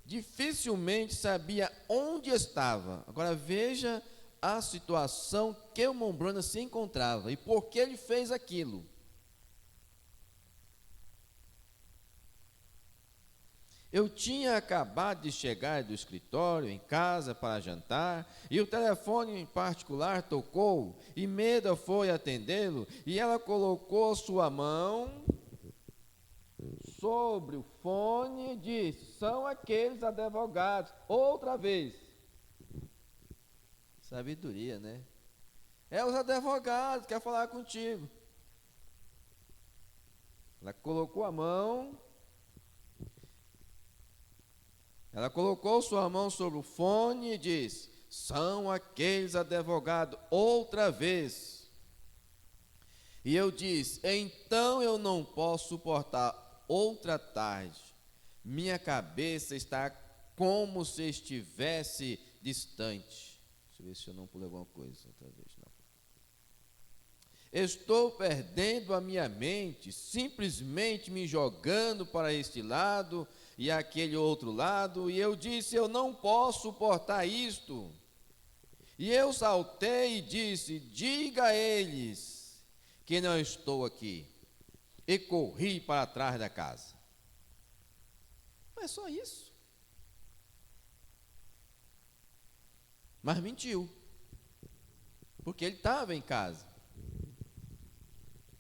dificilmente sabia onde estava. Agora veja a situação que o Mombrana se encontrava e por que ele fez aquilo. Eu tinha acabado de chegar do escritório, em casa, para jantar, e o telefone em particular tocou, e Meda foi atendê-lo, e ela colocou sua mão sobre o fone e disse: são aqueles advogados, outra vez. Sabedoria, né? É os advogados, quer falar contigo. Ela colocou a mão. Ela colocou sua mão sobre o fone e disse: são aqueles advogados, outra vez. E eu disse: então eu não posso suportar outra tarde. Minha cabeça está como se estivesse distante. Deixa eu ver se eu não pulei alguma coisa outra vez. Não. Estou perdendo a minha mente, simplesmente me jogando para este lado e aquele outro lado, e eu disse: eu não posso suportar isto. E eu saltei e disse: diga a eles que não estou aqui. E corri para trás da casa. Não é só isso. Mas mentiu, porque ele estava em casa.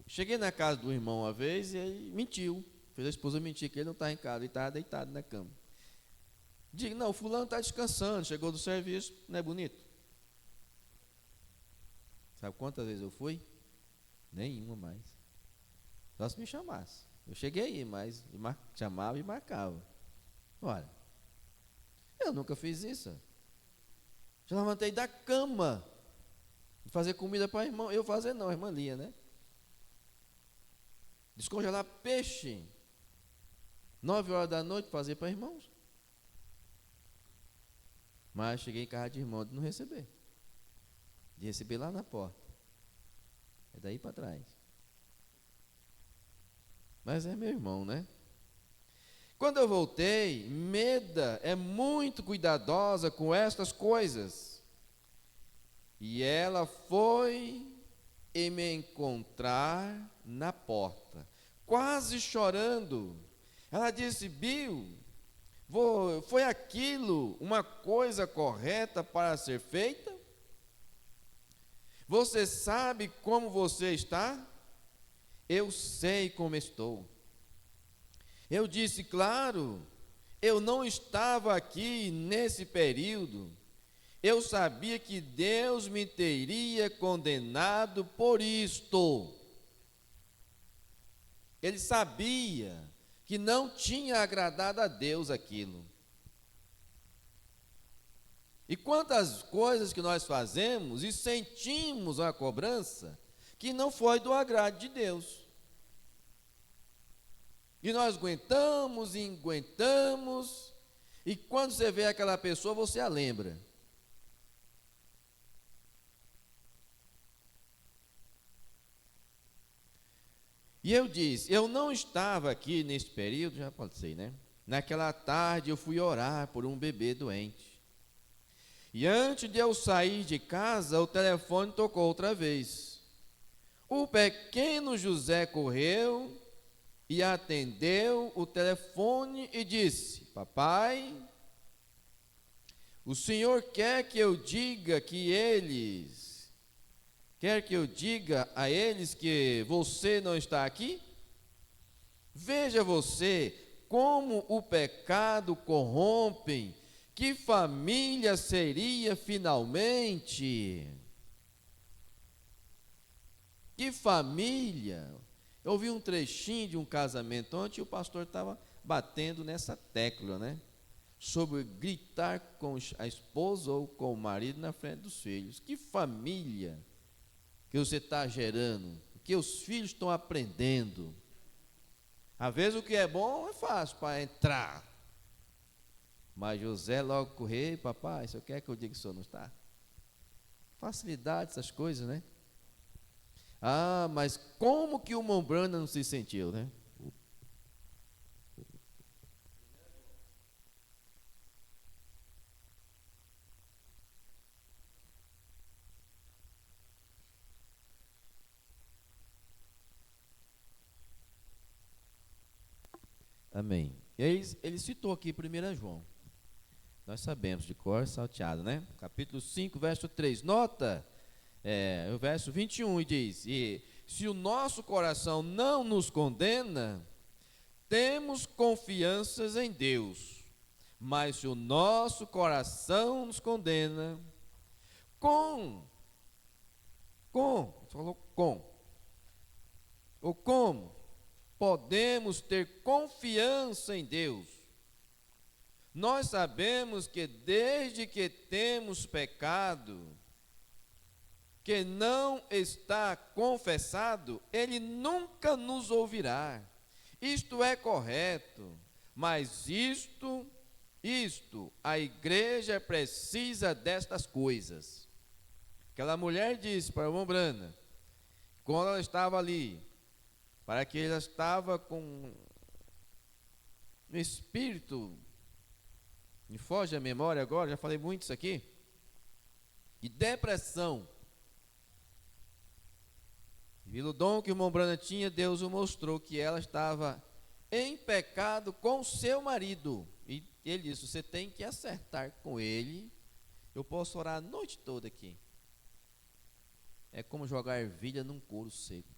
Cheguei na casa do irmão uma vez e ele mentiu. Fez a esposa mentir que ele não estava em casa, ele estava deitado na cama. Digo: não, fulano está descansando, chegou do serviço, não é bonito? Sabe quantas vezes eu fui? Nenhuma mais. Só se me chamasse. Eu cheguei aí, mas chamava e marcava. Olha, eu nunca fiz isso. Já levantei da cama de fazer comida para a irmã. Eu fazer não, a irmã Lia, né? Descongelar peixe 9 horas da noite, fazer para irmãos. Mas cheguei em casa de irmão de não receber. De receber lá na porta. É daí para trás. Mas é meu irmão, né? Quando eu voltei, Meda é muito cuidadosa com estas coisas. E ela foi e me encontrar na porta, quase chorando. Ela disse: Bill, Foi aquilo uma coisa correta para ser feita? Você sabe como você está? Eu sei como estou. Eu disse, claro, eu não estava aqui nesse período. Eu sabia que Deus me teria condenado por isto. Ele sabia que não tinha agradado a Deus aquilo. E quantas coisas que nós fazemos e sentimos uma cobrança que não foi do agrado de Deus. E nós aguentamos e aguentamos, e quando você vê aquela pessoa, você a lembra. E eu disse, eu não estava aqui nesse período, já pode ser, né? Naquela tarde eu fui orar por um bebê doente. E antes de eu sair de casa, o telefone tocou outra vez. O pequeno José correu e atendeu o telefone e disse, papai, o senhor quer que eu diga a eles que você não está aqui? Veja você como o pecado corrompe, que família seria finalmente? Que família? Eu ouvi um trechinho de um casamento ontem e o pastor estava batendo nessa tecla, né? Sobre gritar com a esposa ou com o marido na frente dos filhos. Que família que você está gerando, que os filhos estão aprendendo. Às vezes o que é bom é fácil para entrar. Mas José logo correu, papai, o senhor quer que eu diga que o senhor não está? Facilidade, essas coisas, né? Ah, mas como que o Mombrana não se sentiu, né? Amém. E aí, ele citou aqui 1 João. Nós sabemos de cor salteado, né? Capítulo 5, verso 3. Nota o verso 21 e diz, e se o nosso coração não nos condena, temos confianças em Deus, mas se o nosso coração nos condena, como podemos ter confiança em Deus? Nós sabemos que desde que temos pecado, que não está confessado, Ele nunca nos ouvirá. Isto é correto, mas isto, a igreja precisa destas coisas. Aquela mulher disse para a irmã Brana, quando ela estava ali, para que ela estava com um espírito, me foge a memória agora, já falei muito isso aqui, de depressão. E pelo dom que o irmão Brana tinha, Deus o mostrou que ela estava em pecado com seu marido. E ele disse, você tem que acertar com ele. Eu posso orar a noite toda aqui. É como jogar ervilha num couro seco.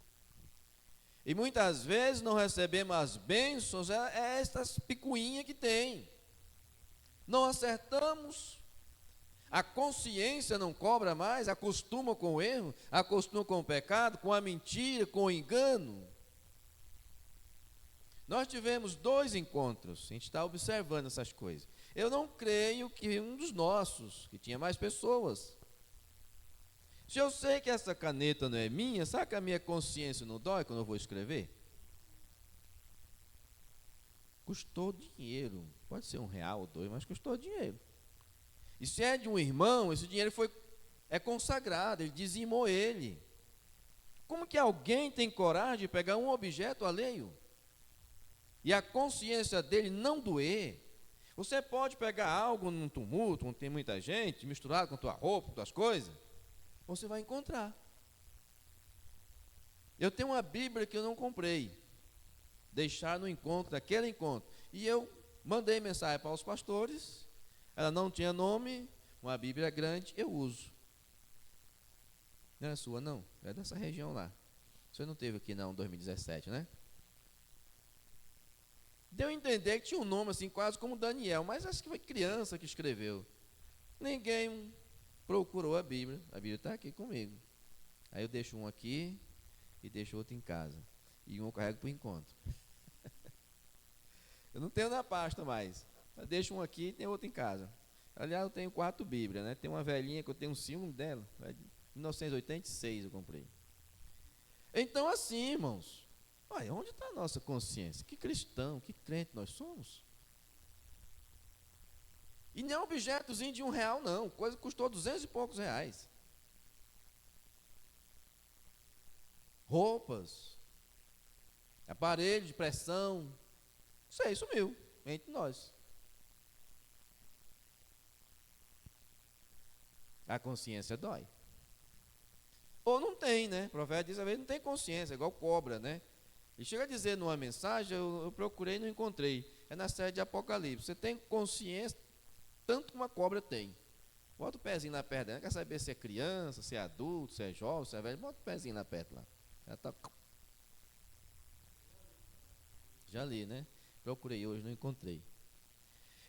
E muitas vezes não recebemos as bênçãos, estas picuinhas que tem. Não acertamos. A consciência não cobra mais, acostuma com o erro, acostuma com o pecado, com a mentira, com o engano. Nós tivemos 2 encontros, a gente está observando essas coisas. Eu não creio que um dos nossos, que tinha mais pessoas. Se eu sei que essa caneta não é minha, sabe que a minha consciência não dói quando eu vou escrever? Custou dinheiro, pode ser R$1 ou 2, mas custou dinheiro. E se é de um irmão, esse dinheiro é consagrado, ele dizimou ele. Como que alguém tem coragem de pegar um objeto alheio e a consciência dele não doer? Você pode pegar algo num tumulto, onde tem muita gente, misturado com tua roupa, com tuas coisas, você vai encontrar. Eu tenho uma Bíblia que eu não comprei, deixar no encontro, daquele encontro, e eu Mandei mensagem para os pastores, ela não tinha nome, uma Bíblia grande, eu uso. Não é sua não, é dessa região lá. Você não teve aqui não, em 2017, né? Deu a entender que tinha um nome assim, quase como Daniel, mas acho que foi criança que escreveu. Ninguém procurou a Bíblia está aqui comigo. Aí eu deixo um aqui e deixo outro em casa. E um eu carrego para o encontro. Eu não tenho na pasta mais. Eu deixo um aqui e tem outro em casa. Aliás, eu tenho 4 Bíblias, né? Tem uma velhinha que eu tenho um ciúme dela. 1986 eu comprei. Então assim, irmãos, olha, onde está a nossa consciência? Que cristão, que crente nós somos? E não é um objetozinho de R$1 não, coisa que custou 200 e poucos reais. Roupas, aparelho de pressão, isso aí sumiu entre nós. A consciência dói. Ou não tem, né? O profeta diz, às vezes não tem consciência, igual cobra, né? E chega a dizer numa mensagem, eu procurei e não encontrei. É na série de Apocalipse. Você tem consciência, tanto como a cobra tem. Bota o pezinho lá perto dela, quer saber se é criança, se é adulto, se é jovem, se é velho, bota o pezinho lá perto lá. Ela tá... Já li, né? Procurei hoje, não encontrei.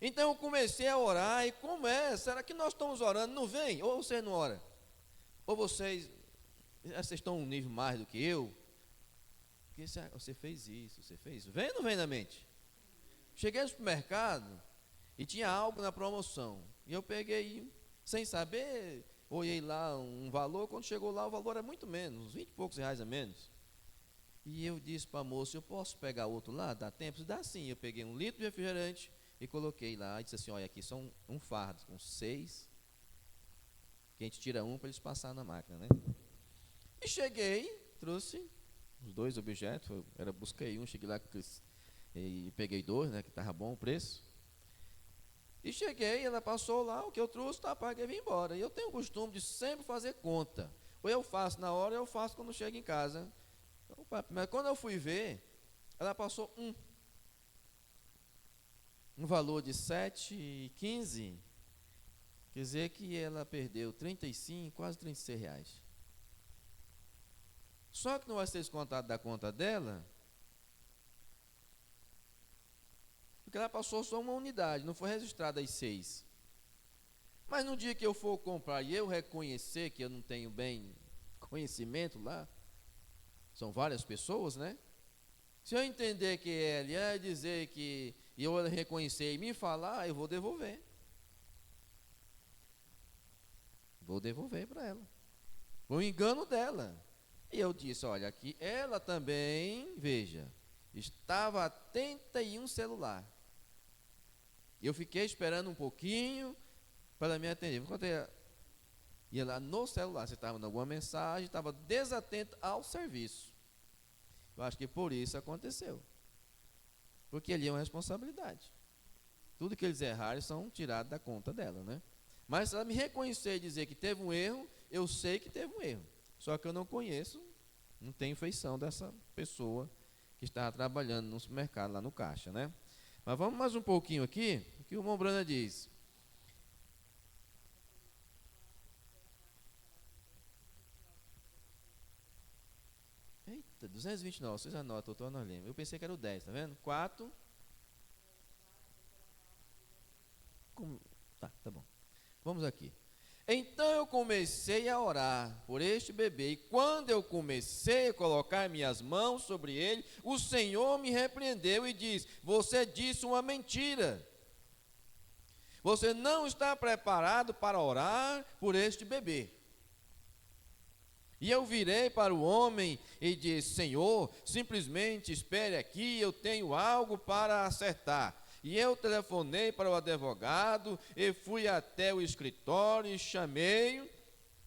Então eu comecei a orar, e como é? Será que nós estamos orando? Não vem? Ou você não ora? Ou vocês estão um nível mais do que eu? Porque você fez isso, você fez isso. Vem ou não vem na mente? Cheguei no supermercado e tinha algo na promoção. E eu peguei, sem saber, olhei lá um valor. Quando chegou lá, o valor era muito menos, uns 20 e poucos reais a menos. E eu disse para a moça, eu posso pegar outro lá? Dá tempo? Dá sim. Eu peguei 1 litro de refrigerante e coloquei lá. E disse assim, olha, aqui são um fardo, com 6. Que a gente tira um para eles passar na máquina, né? E cheguei, trouxe os 2 objetos. Busquei um, cheguei lá e peguei 2, né? Que estava bom o preço. E cheguei, ela passou lá, o que eu trouxe, tá, paguei e vim embora. E eu tenho o costume de sempre fazer conta. Ou eu faço na hora, ou eu faço quando chego em casa. Mas quando eu fui ver, ela passou um valor de 7,15. Quer dizer que ela perdeu 35, quase 36 reais. Só que não vai ser descontado da conta dela, porque ela passou só uma unidade, não foi registrada as 6. Mas no dia que eu for comprar e eu reconhecer que eu não tenho bem conhecimento lá, são várias pessoas, né? Se eu entender que ela ia dizer que, e eu reconhecer e me falar, eu vou devolver. Vou devolver para ela. Foi um engano dela. E eu disse, olha, aqui ela também, veja, estava atenta em um celular. Eu fiquei esperando um pouquinho para ela me atender. Enquanto ela ia lá no celular, você estava dando alguma mensagem, estava desatenta ao serviço. Eu acho que por isso aconteceu. Porque ali é uma responsabilidade. Tudo que eles errarem são tirados da conta dela, né? Mas se ela me reconhecer e dizer que teve um erro, eu sei que teve um erro. Só que eu não conheço, não tenho feição dessa pessoa que estava trabalhando no supermercado, lá no caixa, né? Mas vamos mais um pouquinho aqui, o que o irmão Brana diz. Eita, 229, vocês anotam, eu estou anotando. Eu pensei que era o 10, tá vendo? 4. Tá bom. Vamos aqui. Então eu comecei a orar por este bebê, e quando eu comecei a colocar minhas mãos sobre ele, o Senhor me repreendeu e disse: você disse uma mentira. Você não está preparado para orar por este bebê. E eu virei para o homem e disse: Senhor, simplesmente espere aqui, eu tenho algo para acertar. E eu telefonei para o advogado, e fui até o escritório, e chamei,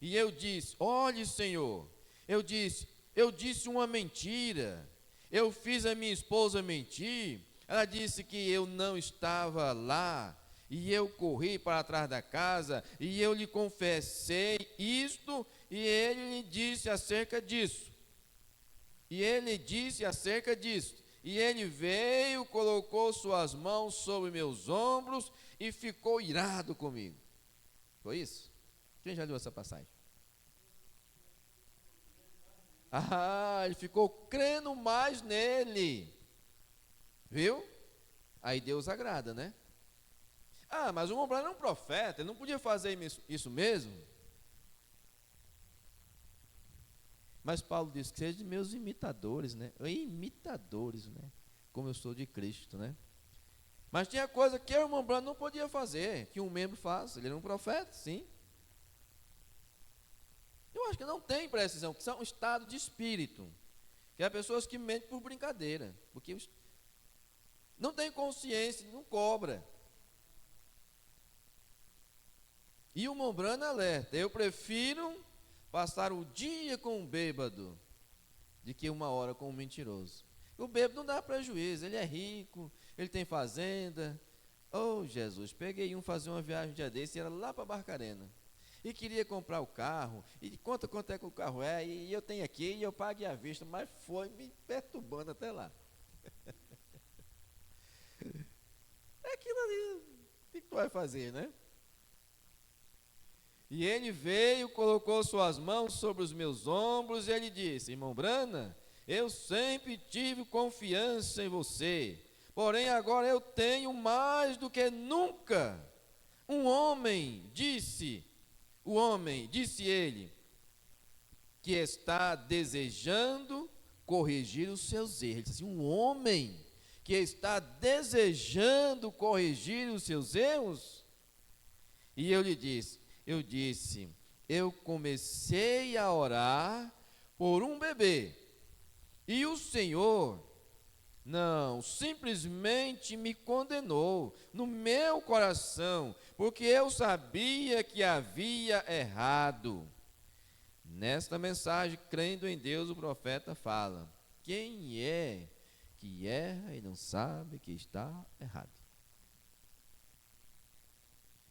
e eu disse: olhe, Senhor, eu disse uma mentira, eu fiz a minha esposa mentir, ela disse que eu não estava lá, e eu corri para trás da casa, e eu lhe confessei isto, e ele lhe disse acerca disso, E ele veio, colocou suas mãos sobre meus ombros e ficou irado comigo. Foi isso? Quem já leu essa passagem? Ah, ele ficou crendo mais nele. Viu? Aí Deus agrada, né? Ah, mas o Mont Blanc era um profeta, ele não podia fazer isso mesmo? Mas Paulo diz que sejam meus imitadores, né? Imitadores, né? Como eu sou de Cristo, né? Mas tinha coisa que o Mont Blanc não podia fazer, que um membro faz. Ele era um profeta, sim. Eu acho que não tem precisão, que são um estado de espírito. Que há pessoas que mentem por brincadeira, porque não tem consciência, não cobra. E o Mont Blanc alerta: eu prefiro passar o dia com um bêbado de que uma hora com um mentiroso. O bêbado não dá prejuízo, ele é rico, ele tem fazenda. Oh, Jesus, peguei fazer uma viagem um dia desse, e era lá para Barcarena. E queria comprar o carro, e quanto é que o carro é, e eu tenho aqui, e eu paguei à vista, mas foi me perturbando até lá. É aquilo ali, o que tu vai fazer, né? E ele veio, colocou suas mãos sobre os meus ombros, e ele disse: irmão Brana, eu sempre tive confiança em você, porém agora eu tenho mais do que nunca. O homem, disse ele, que está desejando corrigir os seus erros. Ele disse assim: um homem que está desejando corrigir os seus erros. E eu disse, eu comecei a orar por um bebê, e o Senhor não simplesmente me condenou no meu coração, porque eu sabia que havia errado. Nesta mensagem, crendo em Deus, o profeta fala: quem é que erra e não sabe que está errado?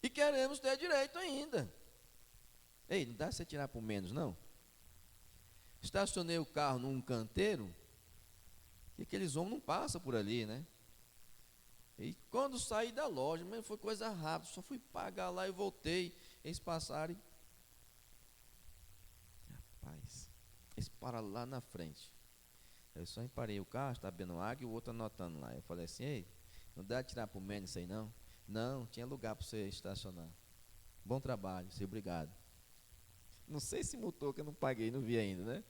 E queremos ter direito ainda. Ei, não dá para você tirar por menos, não? Estacionei o carro num canteiro, que aqueles homens não passam por ali, né? E quando saí da loja, mas foi coisa rápida, só fui pagar lá e voltei. Eles passaram e... Rapaz, eles pararam lá na frente. Eu só parei o carro, estava bebendo água e o outro anotando lá. Eu falei assim: ei, não dá para tirar por menos isso aí, não? Não, tinha lugar para você estacionar. Bom trabalho, seu obrigado. Não sei se multou, que eu não paguei, não vi ainda, né?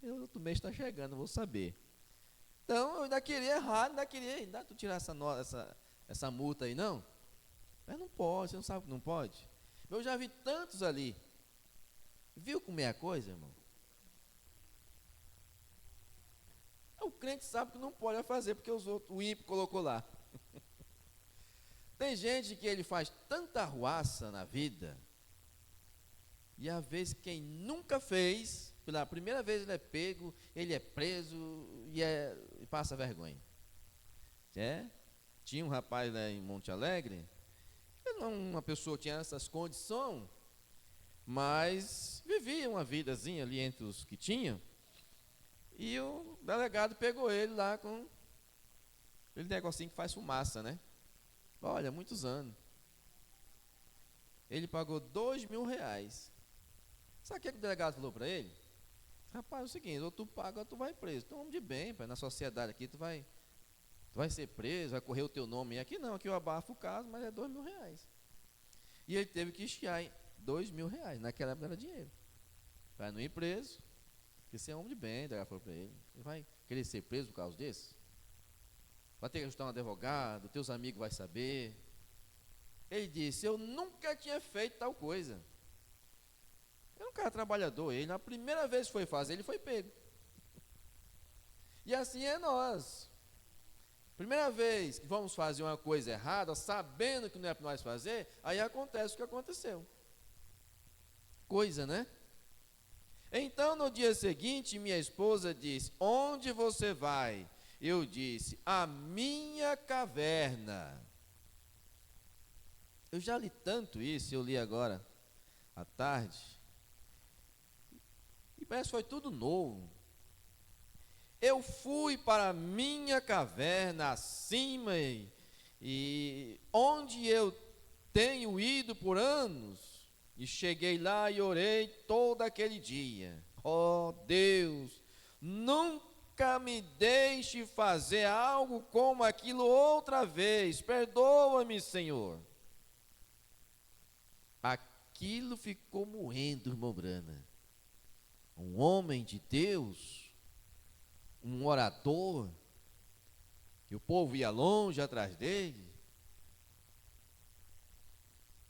O outro mês está chegando, vou saber. Então, eu ainda queria errar, ainda tu tirar essa multa aí, não? Mas não pode, você não sabe que não pode? Eu já vi tantos ali. Viu como é a coisa, irmão? O crente sabe que não pode fazer, porque o ímpio colocou lá. Tem gente que ele faz tanta arruaça na vida, e às vezes quem nunca fez, pela primeira vez ele é pego, ele é preso e passa vergonha. Tinha um rapaz lá em Monte Alegre, uma pessoa que tinha essas condições, mas vivia uma vidazinha ali entre os que tinham, e o delegado pegou ele lá com aquele negocinho que faz fumaça, né? Olha, muitos anos. Ele pagou R$2.000. Sabe o que o delegado falou para ele? Rapaz, é o seguinte: ou tu paga ou tu vai preso. Tu é um homem de bem, pai, na sociedade aqui tu vai ser preso, vai correr o teu nome. E aqui não, aqui eu abafo o caso, mas é R$2.000. E ele teve que estiar R$2.000. Naquela época era dinheiro. Para não ir preso, porque você é um homem de bem, o delegado falou para ele. Ele vai querer ser preso por causa disso? Vai ter que ajustar um advogado, teus amigos vão saber. Ele disse: eu nunca tinha feito tal coisa. Era um cara trabalhador, ele, na primeira vez que foi fazer, ele foi pego. E assim é nós. Primeira vez que vamos fazer uma coisa errada, sabendo que não é para nós fazer, aí acontece o que aconteceu. Coisa, né? Então, no dia seguinte, minha esposa disse: onde você vai? Eu disse: a minha caverna. Eu já li tanto isso, eu li agora à tarde, e parece que foi tudo novo. Eu fui para a minha caverna acima e onde eu tenho ido por anos, e cheguei lá e orei todo aquele dia. Ó Deus, nunca me deixe fazer algo como aquilo outra vez. Perdoa-me, Senhor. Aquilo ficou moendo, irmão Brana. Um homem de Deus, um orador, e o povo ia longe atrás dele.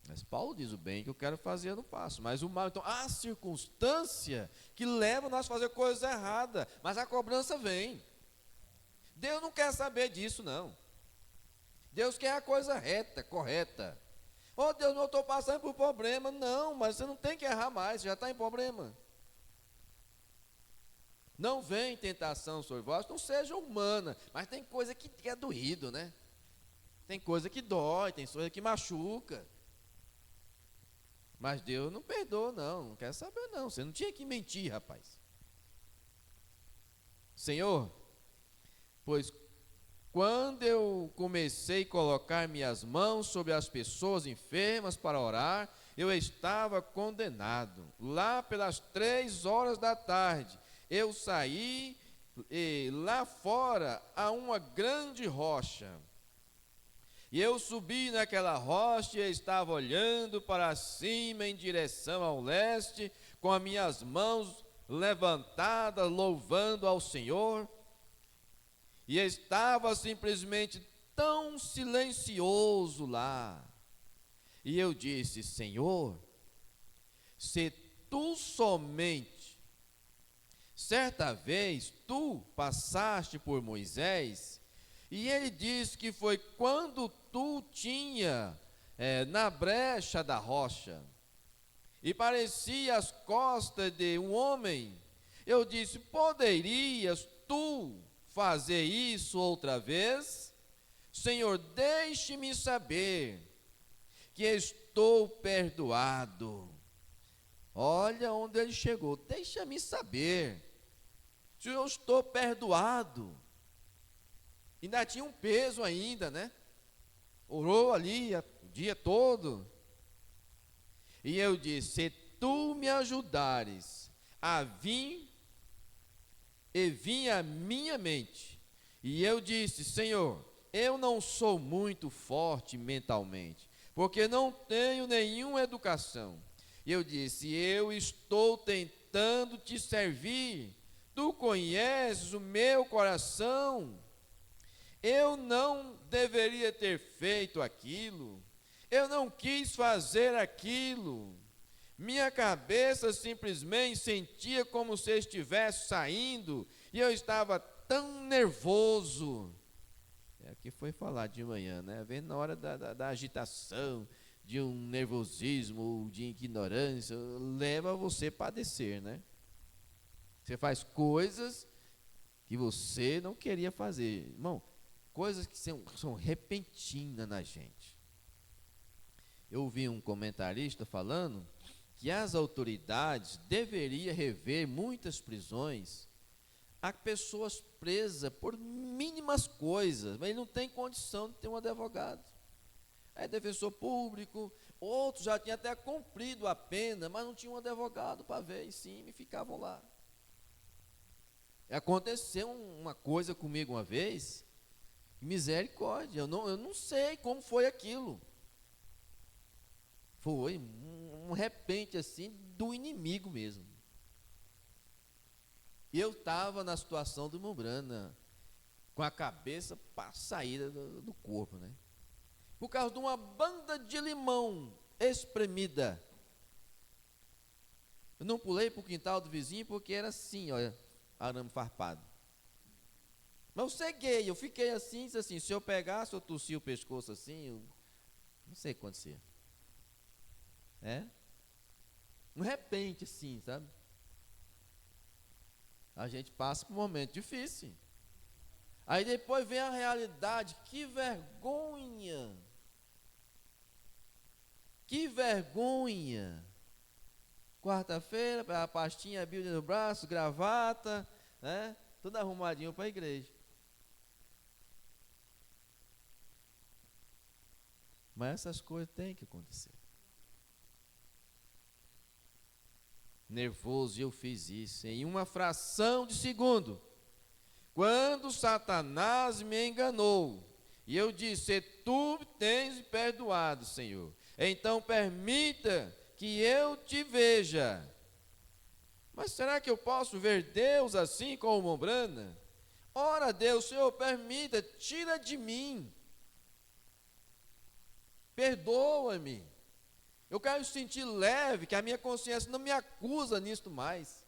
Mas Paulo diz: o bem que eu quero fazer eu não faço, mas o mal. Então há circunstância que leva nós a fazer coisas erradas, mas a cobrança vem. Deus não quer saber disso, não. Deus quer a coisa reta, correta. Oh Deus, não estou passando por problema. Não, mas você não tem que errar mais, você já está em problema. Não vem tentação sobre vós, não seja humana, mas tem coisa que é doído, né? Tem coisa que dói, tem coisa que machuca. Mas Deus não perdoa, não quer saber, não. Você não tinha que mentir, rapaz. Senhor, pois quando eu comecei a colocar minhas mãos sobre as pessoas enfermas para orar, eu estava condenado. Lá pelas 3 horas da tarde, eu saí e lá fora há uma grande rocha. E eu subi naquela rocha e estava olhando para cima em direção ao leste, com as minhas mãos levantadas, louvando ao Senhor. E estava simplesmente tão silencioso lá. E eu disse: Senhor, se tu somente, certa vez, tu passaste por Moisés, e ele disse que foi quando tu tinha na brecha da rocha, e parecia as costas de um homem. Eu disse: poderias tu fazer isso outra vez? Senhor, deixe-me saber que estou perdoado. Olha onde ele chegou. Deixa-me saber se eu estou perdoado. Ainda tinha um peso ainda, né? Orou ali o dia todo. E eu disse: se tu me ajudares a vir à minha mente. E eu disse: Senhor, eu não sou muito forte mentalmente, porque não tenho nenhuma educação. E eu disse: eu estou tentando te servir. Tu conheces o meu coração. Eu não deveria ter feito aquilo. Eu não quis fazer aquilo. Minha cabeça simplesmente sentia como se estivesse saindo, e eu estava tão nervoso. É o que foi falar de manhã, né? Vem na hora da agitação, de um nervosismo, de ignorância, leva você a padecer, né? Você faz coisas que você não queria fazer. Irmão, coisas que são repentinas na gente. Eu ouvi um comentarista falando que as autoridades deveriam rever muitas prisões. Há pessoas presas por mínimas coisas, mas ele não tem condição de ter um advogado. É defensor público, outros já tinham até cumprido a pena, mas não tinham um advogado para ver em cima e ficavam lá. Aconteceu uma coisa comigo uma vez, misericórdia, eu não sei como foi aquilo. Foi um repente assim do inimigo mesmo. E eu estava na situação do Mumbrana, com a cabeça para sair do corpo, né? Por causa de uma banda de limão espremida. Eu não pulei para o quintal do vizinho porque era assim, olha, arame farpado. Mas eu ceguei, eu fiquei assim, disse assim, se eu pegasse, eu tossia o pescoço assim, eu não sei o que acontecia. Um repente assim, sabe? A gente passa por um momento difícil. Aí depois vem a realidade, que vergonha. Que vergonha. Quarta-feira, a pastinha, a Bíblia no braço, gravata, né? tudo arrumadinho para a igreja. Mas essas coisas têm que acontecer. Nervoso, eu fiz isso em uma fração de segundo. Quando Satanás me enganou, e eu disse: tu tens perdoado, Senhor. Então permita que eu te veja. Mas será que eu posso ver Deus assim como Mombrana? Ora, Deus, Senhor, permita, tira de mim. Perdoa-me. Eu quero sentir leve, que a minha consciência não me acusa nisto mais.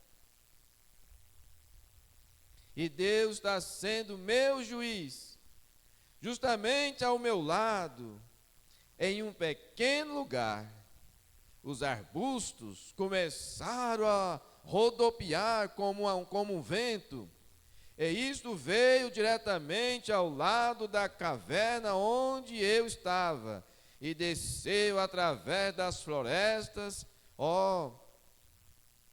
E Deus está sendo meu juiz, justamente ao meu lado, em um pequeno lugar. Os arbustos começaram a rodopiar como um vento, e isto veio diretamente ao lado da caverna onde eu estava, e desceu através das florestas. Ó,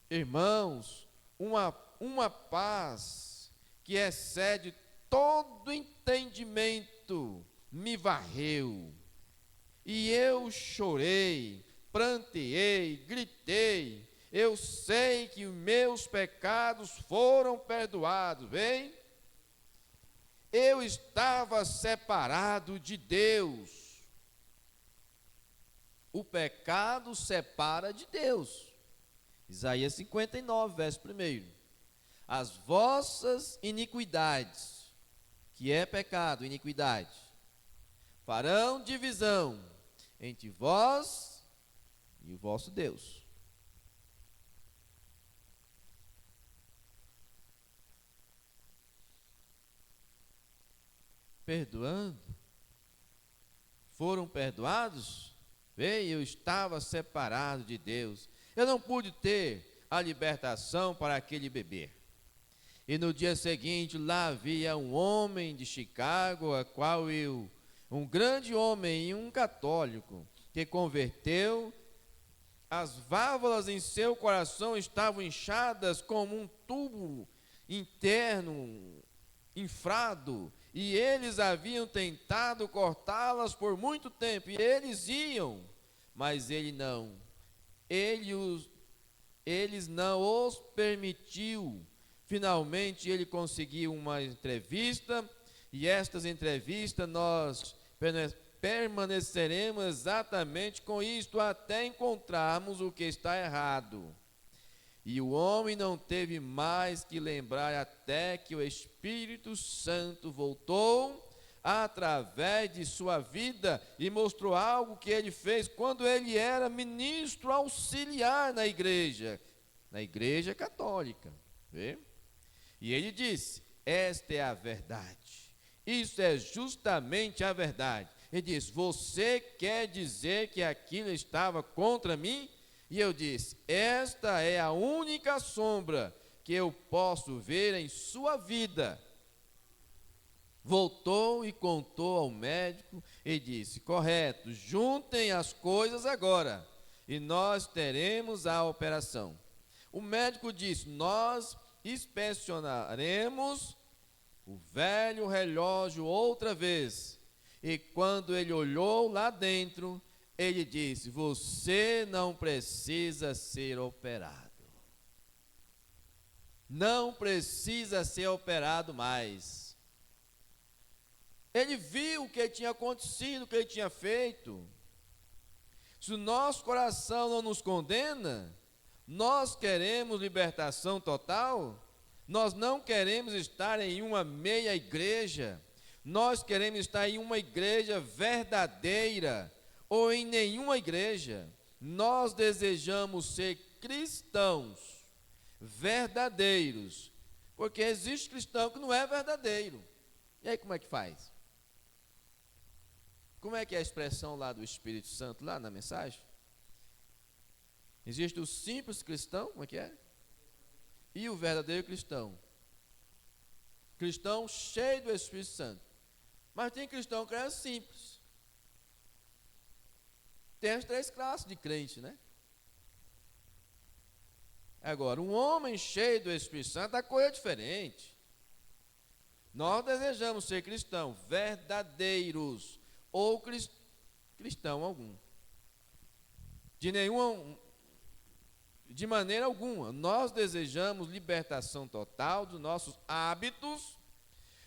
irmãos, uma paz que excede todo entendimento me varreu, e eu chorei, pranteei, gritei. Eu sei que os meus pecados foram perdoados, bem? Eu estava separado de Deus. O pecado separa de Deus. Isaías 59, verso 1. As vossas iniquidades, que é pecado, iniquidade, farão divisão entre vós e o vosso Deus. Perdoando, foram perdoados? Bem, eu estava separado de Deus. Eu não pude ter a libertação para aquele bebê. E no dia seguinte, lá havia um homem de Chicago, um grande homem e um católico, que converteu. As válvulas em seu coração estavam inchadas como um tubo interno infrado, e eles haviam tentado cortá-las por muito tempo, e eles iam, mas eles não os permitiu. Finalmente ele conseguiu uma entrevista, e estas entrevistas nós permaneceremos exatamente com isto até encontrarmos o que está errado. E o homem não teve mais que lembrar até que o Espírito Santo voltou através de sua vida e mostrou algo que ele fez quando ele era ministro auxiliar na igreja católica. Vê? E ele disse: esta é a verdade, isso é justamente a verdade. Ele disse: você quer dizer que aquilo estava contra mim? E eu disse: esta é a única sombra que eu posso ver em sua vida. Voltou e contou ao médico e disse: correto, juntem as coisas agora e nós teremos a operação. O médico disse: nós inspecionaremos o velho relógio outra vez. E quando ele olhou lá dentro, ele disse: você não precisa ser operado. Não precisa ser operado mais. Ele viu o que tinha acontecido, o que ele tinha feito. Se o nosso coração não nos condena, nós queremos libertação total, nós não queremos estar em uma meia igreja, nós queremos estar em uma igreja verdadeira, ou em nenhuma igreja. Nós desejamos ser cristãos verdadeiros, porque existe cristão que não é verdadeiro. E aí como é que faz? Como é que é a expressão lá do Espírito Santo, lá na mensagem? Existe o simples cristão, como é que é? E o verdadeiro cristão. Cristão cheio do Espírito Santo. Mas tem cristão que é simples. Tem as 3 classes de crente, né? Agora, um homem cheio do Espírito Santo, a coisa é diferente. Nós desejamos ser cristãos verdadeiros ou cristão algum. De maneira alguma, nós desejamos libertação total dos nossos hábitos,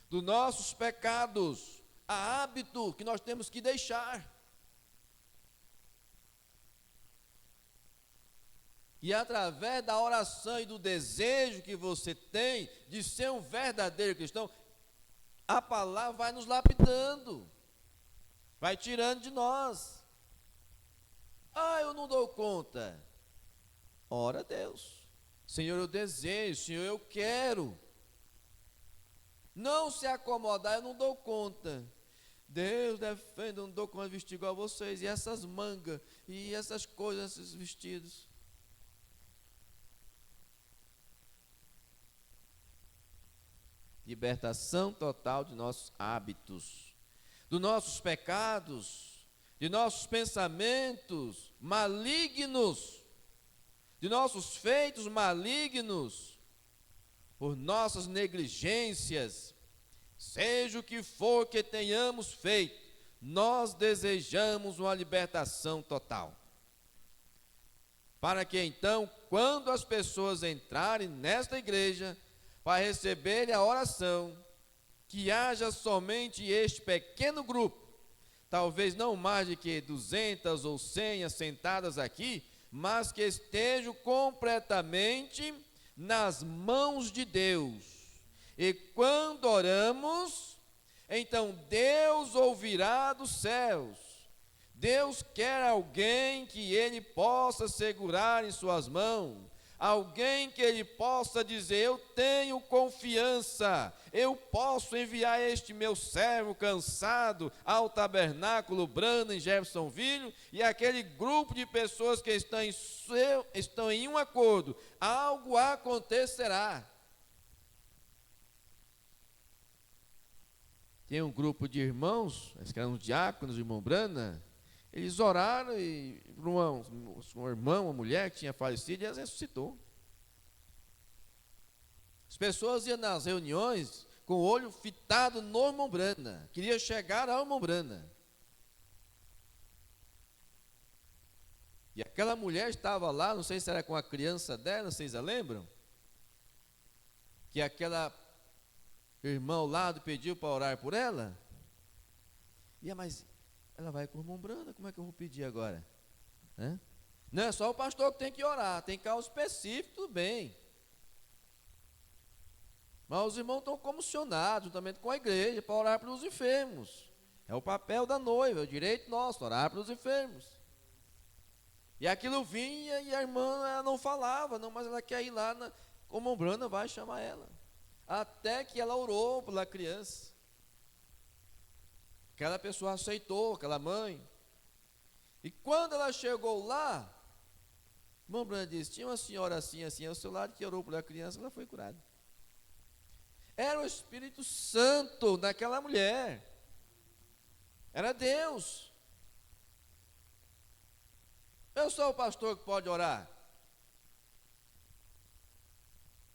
dos nossos pecados. Há hábito que nós temos que deixar. E através da oração e do desejo que você tem de ser um verdadeiro cristão, a palavra vai nos lapidando, vai tirando de nós. Eu não dou conta. Ora a Deus. Senhor, eu desejo, Senhor, eu quero. Não se acomodar, eu não dou conta. Deus defenda, eu não dou conta de vestir igual a vocês. E essas mangas, e essas coisas, esses vestidos. Libertação total de nossos hábitos, dos nossos pecados, de nossos pensamentos malignos, de nossos feitos malignos, por nossas negligências, seja o que for que tenhamos feito, nós desejamos uma libertação total. Para que então, quando as pessoas entrarem nesta igreja, para receberem a oração, que haja somente este pequeno grupo, talvez não mais de que 200 ou 100 sentadas aqui, mas que estejam completamente nas mãos de Deus. E quando oramos, então Deus ouvirá dos céus. Deus quer alguém que Ele possa segurar em suas mãos, alguém que Ele possa dizer: eu tenho confiança, eu posso enviar este meu servo cansado ao tabernáculo Brandon em Jeffersonville, e aquele grupo de pessoas que estão em um acordo, algo acontecerá. Tem um grupo de irmãos, que eram os diáconos, o irmão Brandon, eles oraram e um irmão, uma mulher que tinha falecido, e ela ressuscitou. As pessoas iam nas reuniões com o olho fitado no irmão Brandon, queria chegar ao irmão Brandon. E aquela mulher estava lá, não sei se era com a criança dela, vocês a lembram? Que aquela irmã ao lado pediu para orar por ela. Mas ela vai com o irmão Brandon, como é que eu vou pedir agora? Não é só o pastor que tem que orar, tem caso específico, tudo bem. Mas os irmãos estão comissionados juntamente com a igreja para orar pelos enfermos. É o papel da noiva, é o direito nosso, orar pelos enfermos. E aquilo vinha e a irmã ela não falava, não, mas ela quer ir lá, o irmão Brandon vai chamar ela. Até que ela orou pela criança. Aquela pessoa aceitou, aquela mãe. E quando ela chegou lá, o irmão Brandon disse: tinha uma senhora assim, ao seu lado, que orou pela criança, ela foi curada. Era o Espírito Santo naquela mulher. Era Deus. Eu sou o pastor que pode orar.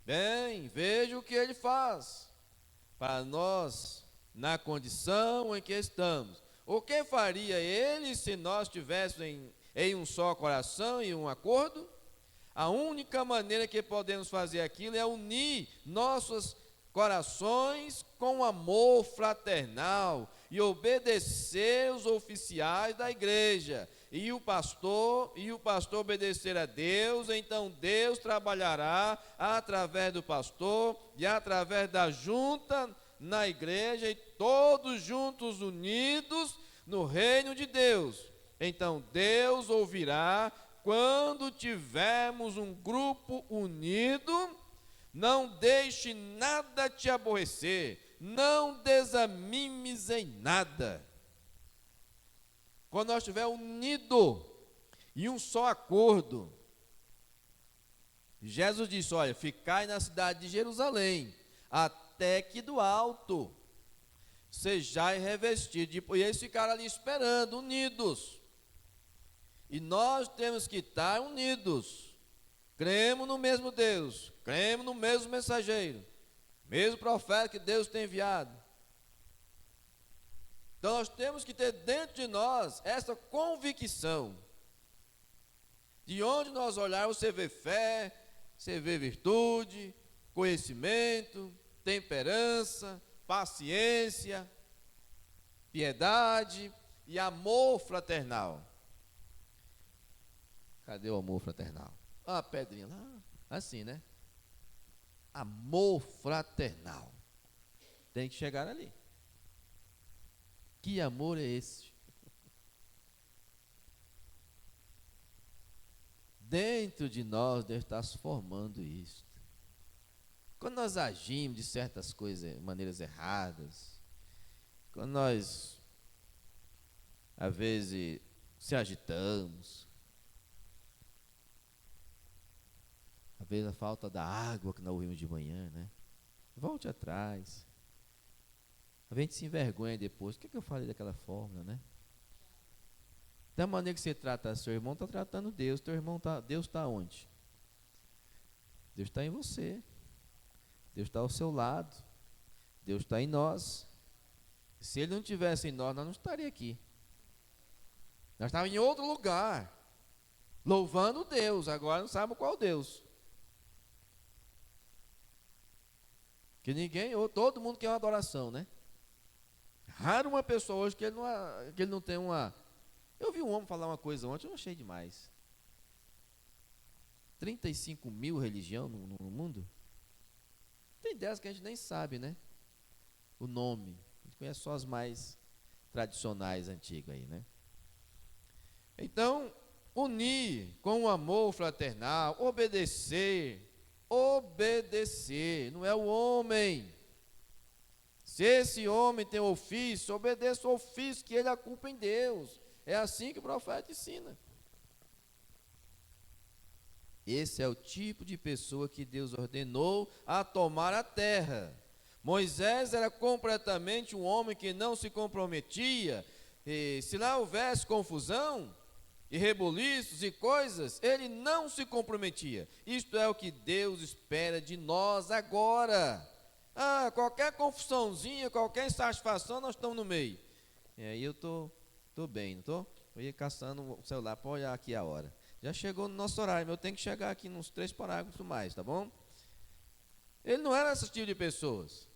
Bem, veja o que ele faz para nós, na condição em que estamos. O que faria ele se nós estivéssemos em um só coração, em um acordo? A única maneira que podemos fazer aquilo é unir nossos corações com amor fraternal e obedecer os oficiais da igreja. E o pastor obedecer a Deus, então Deus trabalhará através do pastor e através da junta na igreja, e todos juntos unidos no reino de Deus. Então Deus ouvirá quando tivermos um grupo unido. Não deixe nada te aborrecer, não desanimes em nada. Quando nós estivermos unidos em um só acordo, Jesus disse: olha, ficai na cidade de Jerusalém, até que do alto sejais revestidos. E eles ficaram ali esperando, unidos. E nós temos que estar unidos. Cremos no mesmo Deus, cremos no mesmo mensageiro, mesmo profeta que Deus tem enviado. Então nós temos que ter dentro de nós essa convicção. De onde nós olharmos, você vê fé, você vê virtude, conhecimento, temperança, paciência, piedade e amor fraternal. Cadê o amor fraternal? Ah, a pedrinha lá, assim, né? Amor fraternal. Tem que chegar ali. Que amor é esse? Dentro de nós deve estar se formando isso. Quando nós agimos de certas coisas, maneiras erradas, quando nós, às vezes, se agitamos, às vezes a falta da água que nós ouvimos de manhã, né? Volte atrás. A gente se envergonha depois. O que eu falei daquela forma, né? Da maneira que você trata seu irmão, está tratando Deus. Teu irmão Deus está onde? Deus está em você. Deus está ao seu lado. Deus está em nós. Se Ele não estivesse em nós não estaria aqui. Nós estávamos em outro lugar, louvando Deus. Agora não sabemos qual Deus. Que ninguém, ou todo mundo quer uma adoração, né? Raro uma pessoa hoje que ele não tem uma... Eu vi um homem falar uma coisa ontem, eu achei demais. 35 mil religiões no mundo? Tem 10 que a gente nem sabe, né? O nome. A gente conhece só as mais tradicionais, antigas aí, né? Então, unir com o amor fraternal, obedecer, não é o homem. Se esse homem tem ofício, obedeça o ofício, que ele a culpa em Deus. É assim que o profeta ensina. Esse é o tipo de pessoa que Deus ordenou a tomar a terra. Moisés era completamente um homem que não se comprometia. E se lá houvesse confusão e rebuliços e coisas, ele não se comprometia. Isto é o que Deus espera de nós agora. Qualquer confusãozinha, qualquer insatisfação, nós estamos no meio. E aí eu estou bem, não estou? Eu ia caçando o celular para olhar aqui a hora. Já chegou no nosso horário, mas eu tenho que chegar aqui nos 3 parágrafos mais, tá bom? Ele não era esse tipo de pessoas.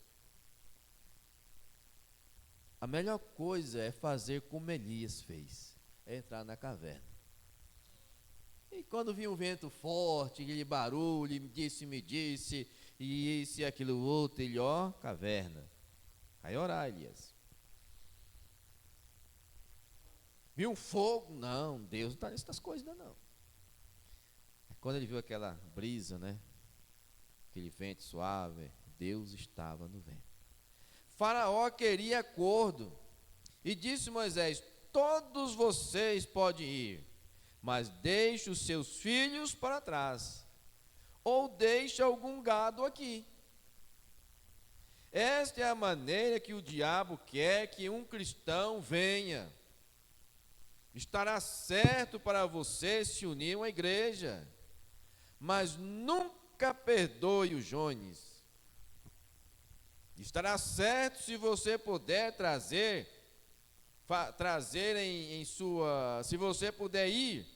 A melhor coisa é fazer como Elias fez, é entrar na caverna. E quando vinha um vento forte, aquele barulho, me disse, e isso e aquilo outro, ele, caverna. Aí orar, Elias. Viu um fogo? Não, Deus não está nessas coisas ainda não. Quando ele viu aquela brisa, né? Aquele vento suave, Deus estava no vento. Faraó queria acordo. E disse Moisés: todos vocês podem ir, mas deixe os seus filhos para trás, ou deixe algum gado aqui. Esta é a maneira que o diabo quer que um cristão venha. Estará certo para você se unir a uma igreja, mas nunca perdoe o Jones. Estará certo se você puder trazer se você puder ir.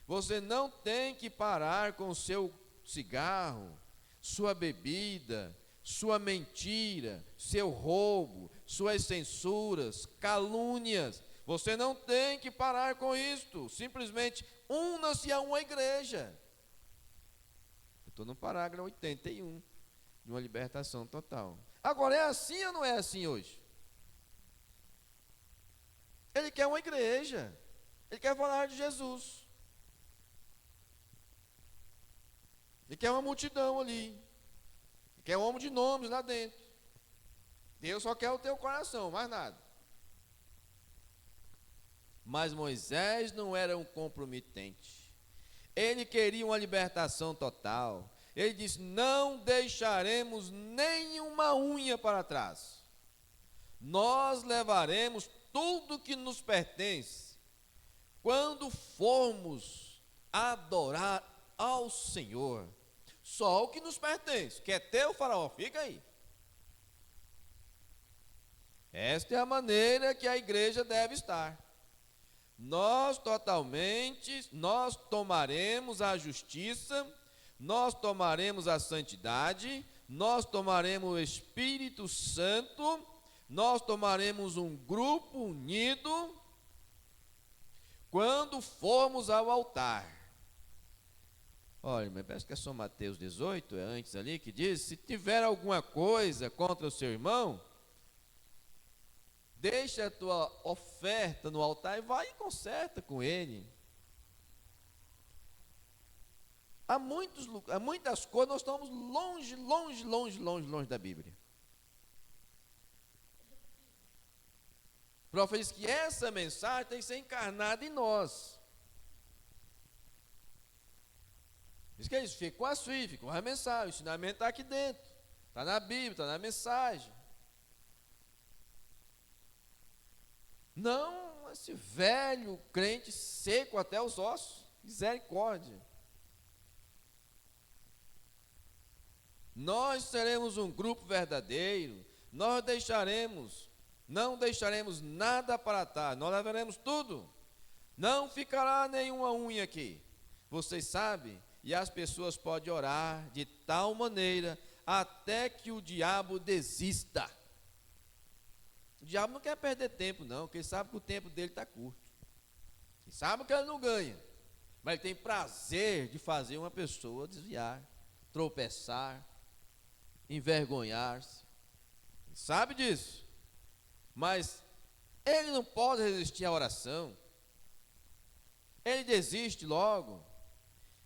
Você não tem que parar com o seu cigarro, sua bebida, sua mentira, seu roubo, suas censuras, calúnias. Você não tem que parar com isto. Simplesmente una-se a uma igreja. Eu estou no parágrafo 81 de uma libertação total. Agora, é assim ou não é assim hoje? Ele quer uma igreja. Ele quer falar de Jesus. Ele quer uma multidão ali. Ele quer um homem de nomes lá dentro. Deus só quer o teu coração, mais nada. Mas Moisés não era um comprometente. Ele queria uma libertação total. Ele disse: não deixaremos nenhuma unha para trás. Nós levaremos tudo que nos pertence quando formos adorar ao Senhor. Só o que nos pertence, que é teu, Faraó, fica aí. Esta é a maneira que a igreja deve estar. Nós tomaremos a justiça, nós tomaremos a santidade, nós tomaremos o Espírito Santo, nós tomaremos um grupo unido quando formos ao altar. Olha, me parece que é São Mateus 18, é antes ali, que diz: se tiver alguma coisa contra o seu irmão, deixa a tua oferta no altar e vai e conserta com ele. Há muitas coisas, nós estamos longe da Bíblia. O profeta diz que essa mensagem tem que ser encarnada em nós. Diz que eles ficam com as filhas, ficam com a mensagem, o ensinamento está aqui dentro, está na Bíblia, está na mensagem. Não esse velho crente seco até os ossos, misericórdia. Nós seremos um grupo verdadeiro, nós não deixaremos nada para trás, nós levaremos tudo, não ficará nenhuma unha aqui. Vocês sabem, e as pessoas podem orar de tal maneira até que o diabo desista. O diabo não quer perder tempo não, porque ele sabe que o tempo dele está curto. Ele sabe que ele não ganha, mas ele tem prazer de fazer uma pessoa desviar, tropeçar, envergonhar-se. Ele sabe disso, mas ele não pode resistir à oração. Ele desiste logo.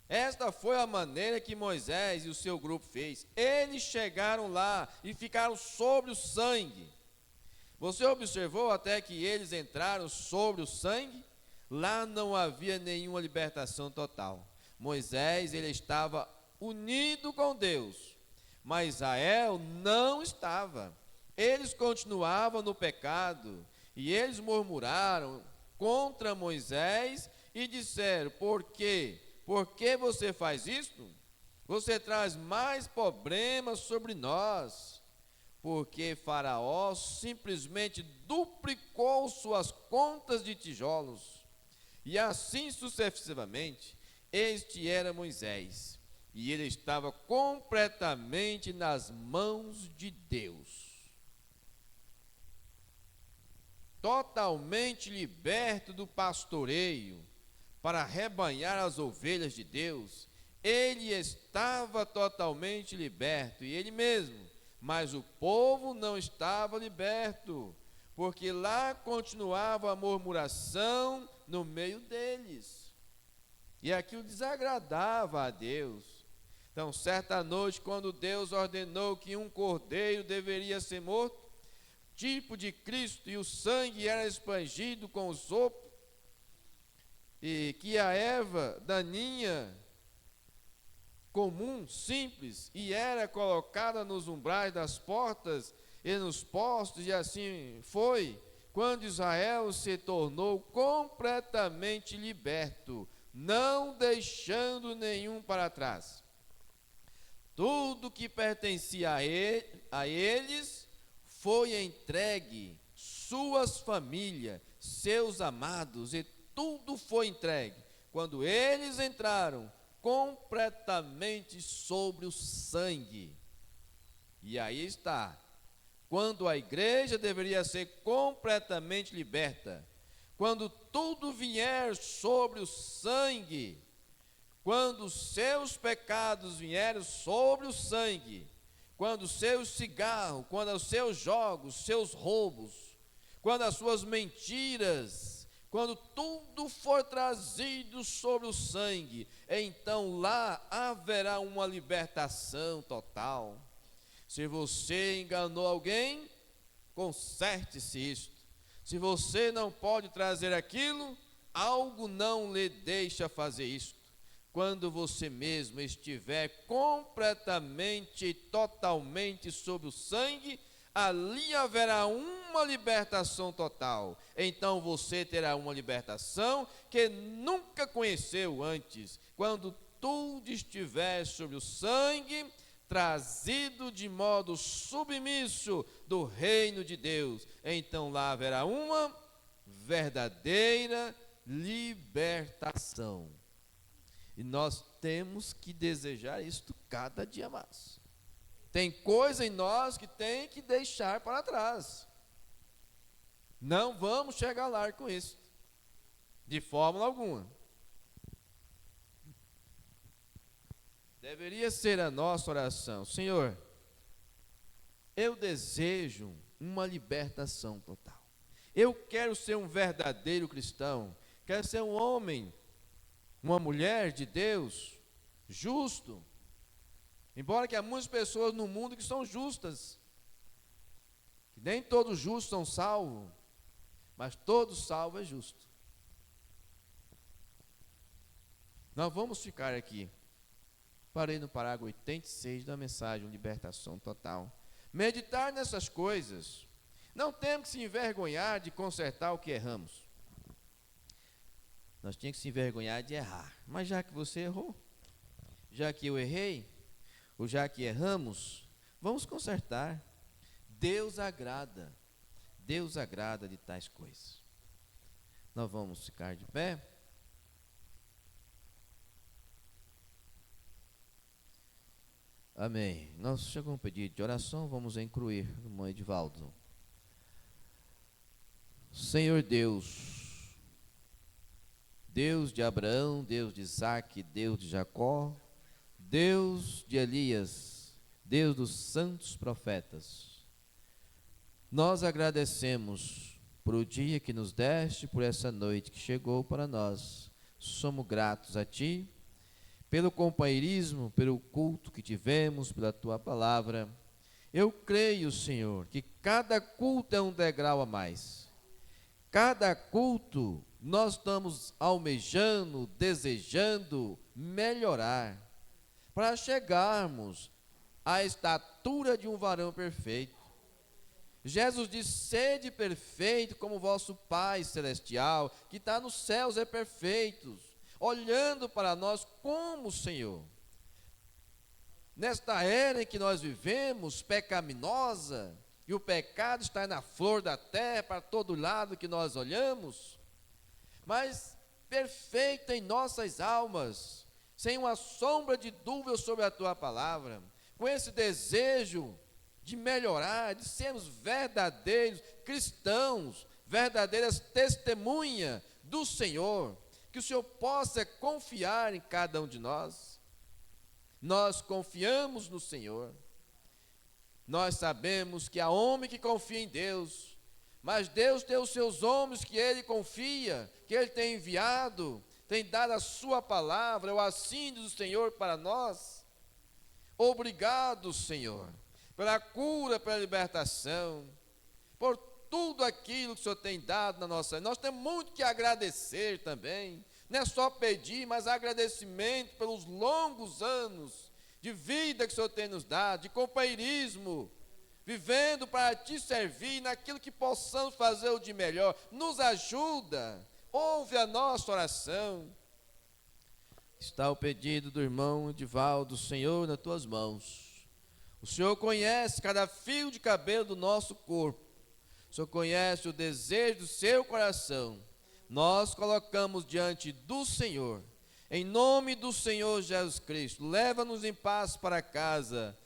Esta foi a maneira que Moisés e o seu grupo fez. Eles chegaram lá e ficaram sobre o sangue. Você observou até que eles entraram sobre o sangue? Lá não havia nenhuma libertação total. Moisés, ele estava unido com Deus, mas Israel não estava. Eles continuavam no pecado e eles murmuraram contra Moisés e disseram: por quê? Por que você faz isto? Você traz mais problemas sobre nós. Porque Faraó simplesmente duplicou suas contas de tijolos. E assim sucessivamente. Este era Moisés. E ele estava completamente nas mãos de Deus. Totalmente liberto do pastoreio para arrebanhar as ovelhas de Deus, ele estava totalmente liberto, e ele mesmo, mas o povo não estava liberto, porque lá continuava a murmuração no meio deles, e aquilo desagradava a Deus. Então, certa noite, quando Deus ordenou que um cordeiro deveria ser morto, tipo de Cristo, e o sangue era espangido com o sopro, e que a erva daninha comum, simples, e era colocada nos umbrais das portas e nos postos, e assim foi, quando Israel se tornou completamente liberto, não deixando nenhum para trás. Tudo que pertencia a eles foi entregue, suas famílias, seus amados, e tudo foi entregue, quando eles entraram completamente sobre o sangue. E aí está, quando a igreja deveria ser completamente liberta, quando tudo vier sobre o sangue, quando os seus pecados vierem sobre o sangue, quando os seus cigarros, quando os seus jogos, seus roubos, quando as suas mentiras, quando tudo for trazido sobre o sangue, então lá haverá uma libertação total. Se você enganou alguém, conserte-se isto. Se você não pode trazer aquilo, algo não lhe deixa fazer isto. Quando você mesmo estiver completamente e totalmente sob o sangue, ali haverá uma libertação total. Então você terá uma libertação que nunca conheceu antes. Quando tudo estiver sobre o sangue, trazido de modo submisso do reino de Deus, então lá haverá uma verdadeira libertação. E nós temos que desejar isto cada dia mais. Tem coisa em nós que tem que deixar para trás. Não vamos chegar lá com isso, de forma alguma. Deveria ser a nossa oração: Senhor, eu desejo uma libertação total. Eu quero ser um verdadeiro cristão. Quero ser um homem, uma mulher de Deus, justo. Embora que há muitas pessoas no mundo que são justas, que nem todos justos são salvos, mas todo salvo é justo. Nós vamos ficar aqui. Parei no parágrafo 86 da mensagem Libertação Total. Meditar nessas coisas. Não temos que se envergonhar de consertar o que erramos. Nós tínhamos que se envergonhar de errar. Mas já que você errou, já que eu errei, ou já que erramos, vamos consertar. Deus agrada de tais coisas. Nós vamos ficar de pé. Amém. Nós chegamos a um pedido de oração, vamos incluir o irmão Edivaldo. Senhor Deus, Deus de Abraão, Deus de Isaac, Deus de Jacó, Deus de Elias, Deus dos santos profetas, nós agradecemos por o dia que nos deste, por essa noite que chegou para nós. Somos gratos a Ti, pelo companheirismo, pelo culto que tivemos, pela Tua palavra. Eu creio, Senhor, que cada culto é um degrau a mais. Cada culto nós estamos almejando, desejando melhorar, para chegarmos à estatura de um varão perfeito. Jesus disse: sede perfeito como vosso Pai Celestial, que está nos céus, é perfeito. Olhando para nós como Senhor. Nesta era em que nós vivemos, pecaminosa, e o pecado está na flor da terra, para todo lado que nós olhamos, mas perfeita em nossas almas, sem uma sombra de dúvida sobre a Tua palavra, com esse desejo de melhorar, de sermos verdadeiros cristãos, verdadeiras testemunhas do Senhor, que o Senhor possa confiar em cada um de nós. Nós confiamos no Senhor. Nós sabemos que há homem que confia em Deus, mas Deus tem os seus homens que Ele confia, que Ele tem enviado, tem dado a sua palavra, o assídio do Senhor para nós. Obrigado, Senhor, pela cura, pela libertação, por tudo aquilo que o Senhor tem dado na nossa vida. Nós temos muito que agradecer também. Não é só pedir, mas agradecimento pelos longos anos de vida que o Senhor tem nos dado, de companheirismo, vivendo para Te servir naquilo que possamos fazer o de melhor. Nos ajuda, ouve a nossa oração. Está o pedido do irmão Edivaldo, Senhor, nas Tuas mãos. O Senhor conhece cada fio de cabelo do nosso corpo. O Senhor conhece o desejo do seu coração. Nós colocamos diante do Senhor, em nome do Senhor Jesus Cristo. Leva-nos em paz para casa.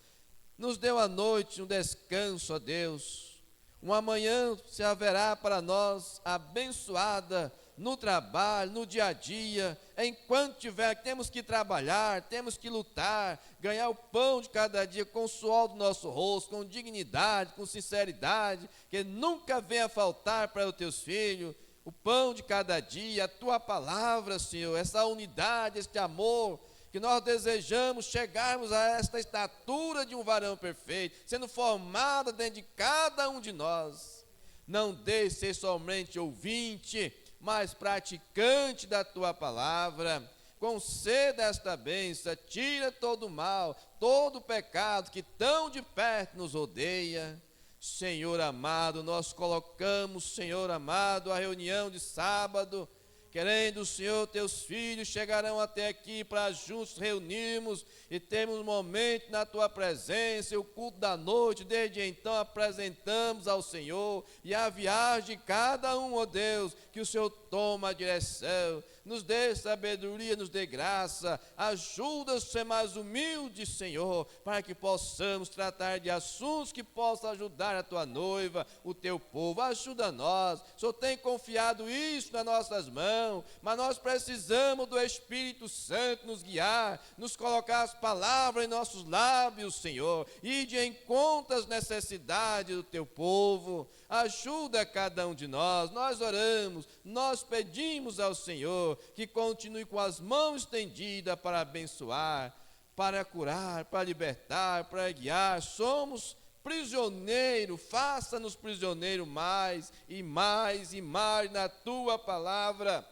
Nos deu a noite um descanso, ó Deus. Uma manhã se haverá para nós abençoada no trabalho, no dia a dia, enquanto temos que trabalhar, temos que lutar, ganhar o pão de cada dia com o suor do nosso rosto, com dignidade, com sinceridade, que nunca venha faltar para os Teus filhos, o pão de cada dia, a Tua palavra, Senhor, essa unidade, este amor, que nós desejamos chegarmos a esta estatura de um varão perfeito, sendo formada dentro de cada um de nós. Não deixe ser somente ouvinte, mas praticante da Tua palavra. Conceda esta bênção, tira todo o mal, todo o pecado que tão de perto nos rodeia. Senhor amado, nós colocamos, Senhor amado, a reunião de sábado, Querendo o Senhor, teus filhos chegarão até aqui para juntos reunirmos e termos um momento na tua presença, o culto da noite. Desde então apresentamos ao Senhor e a viagem de cada um, ó Deus, que o Senhor toma a direção. Nos dê sabedoria, nos dê graça, ajuda-nos a ser mais humildes, Senhor, para que possamos tratar de assuntos que possam ajudar a tua noiva, o teu povo. Ajuda nós. O Senhor tem confiado isso nas nossas mãos, mas nós precisamos do Espírito Santo nos guiar, nos colocar as palavras em nossos lábios, Senhor, e de encontro às necessidades do teu povo. Ajuda cada um de nós. Nós oramos, nós pedimos ao Senhor que continue com as mãos estendidas para abençoar, para curar, para libertar, para guiar. Somos prisioneiros, faça-nos prisioneiros mais e mais e mais na tua palavra,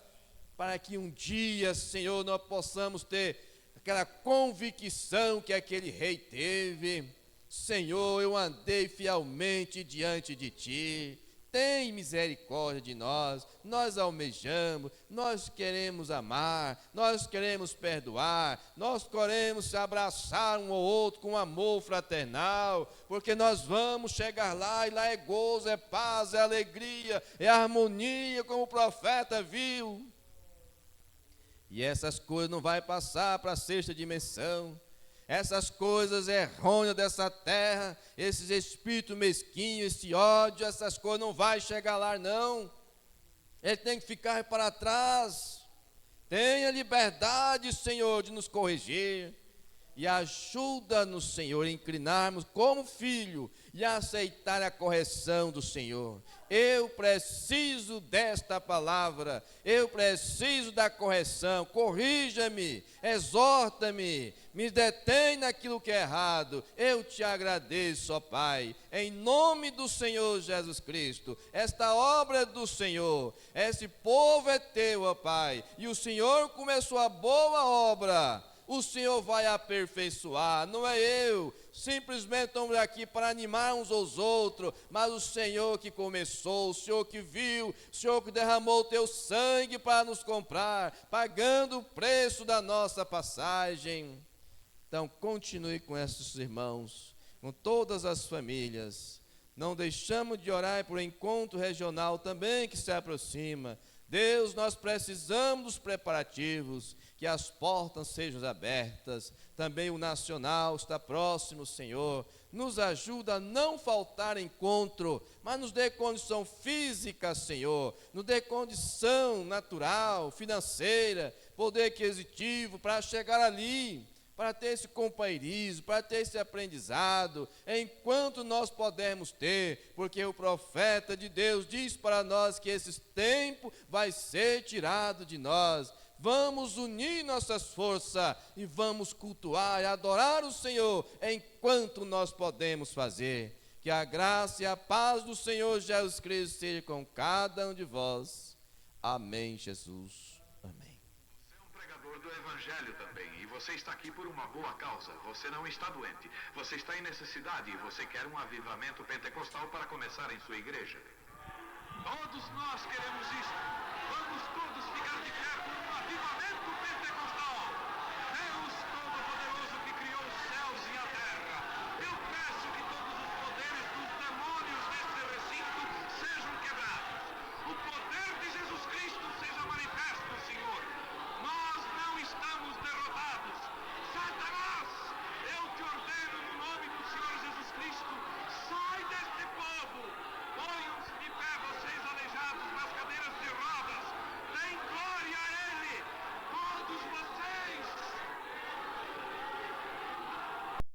para que um dia, Senhor, nós possamos ter aquela convicção que aquele rei teve. Senhor, eu andei fielmente diante de ti. Tem misericórdia de nós. Nós almejamos, nós queremos amar, nós queremos perdoar, nós queremos abraçar um ao outro com amor fraternal, porque nós vamos chegar lá e lá é gozo, é paz, é alegria, é harmonia, como o profeta viu. E essas coisas não vai passar para a sexta dimensão. Essas coisas errôneas dessa terra, esses espíritos mesquinhos, esse ódio, essas coisas não vai chegar lá não. Ele tem que ficar para trás. Tenha liberdade, Senhor, de nos corrigir. E ajuda-nos, Senhor, a inclinarmos como filho e a aceitar a correção do Senhor. Eu preciso desta palavra, eu preciso da correção. Corrija-me, exorta-me, me detém naquilo que é errado. Eu te agradeço, ó Pai, em nome do Senhor Jesus Cristo. Esta obra é do Senhor, esse povo é teu, ó Pai, e o Senhor começou a boa obra. O Senhor vai aperfeiçoar, não é eu, simplesmente estamos aqui para animar uns aos outros, mas o Senhor que começou, o Senhor que viu, o Senhor que derramou o teu sangue para nos comprar, pagando o preço da nossa passagem. Então continue com esses irmãos, com todas as famílias. Não deixamos de orar por um encontro regional também que se aproxima. Deus, nós precisamos dos preparativos, que as portas sejam abertas. Também o nacional está próximo, Senhor. Nos ajuda a não faltar encontro, mas nos dê condição física, Senhor. Nos dê condição natural, financeira, poder aquisitivo para chegar ali, para ter esse companheirismo, para ter esse aprendizado, enquanto nós podemos ter, porque o profeta de Deus diz para nós que esse tempo vai ser tirado de nós. Vamos unir nossas forças e vamos cultuar e adorar o Senhor enquanto nós podemos fazer. Que a graça e a paz do Senhor Jesus Cristo seja com cada um de vós. Amém, Jesus. Amém. Você é um pregador do Evangelho também, e você está aqui por uma boa causa. Você não está doente, você está em necessidade e você quer um avivamento pentecostal para começar em sua igreja.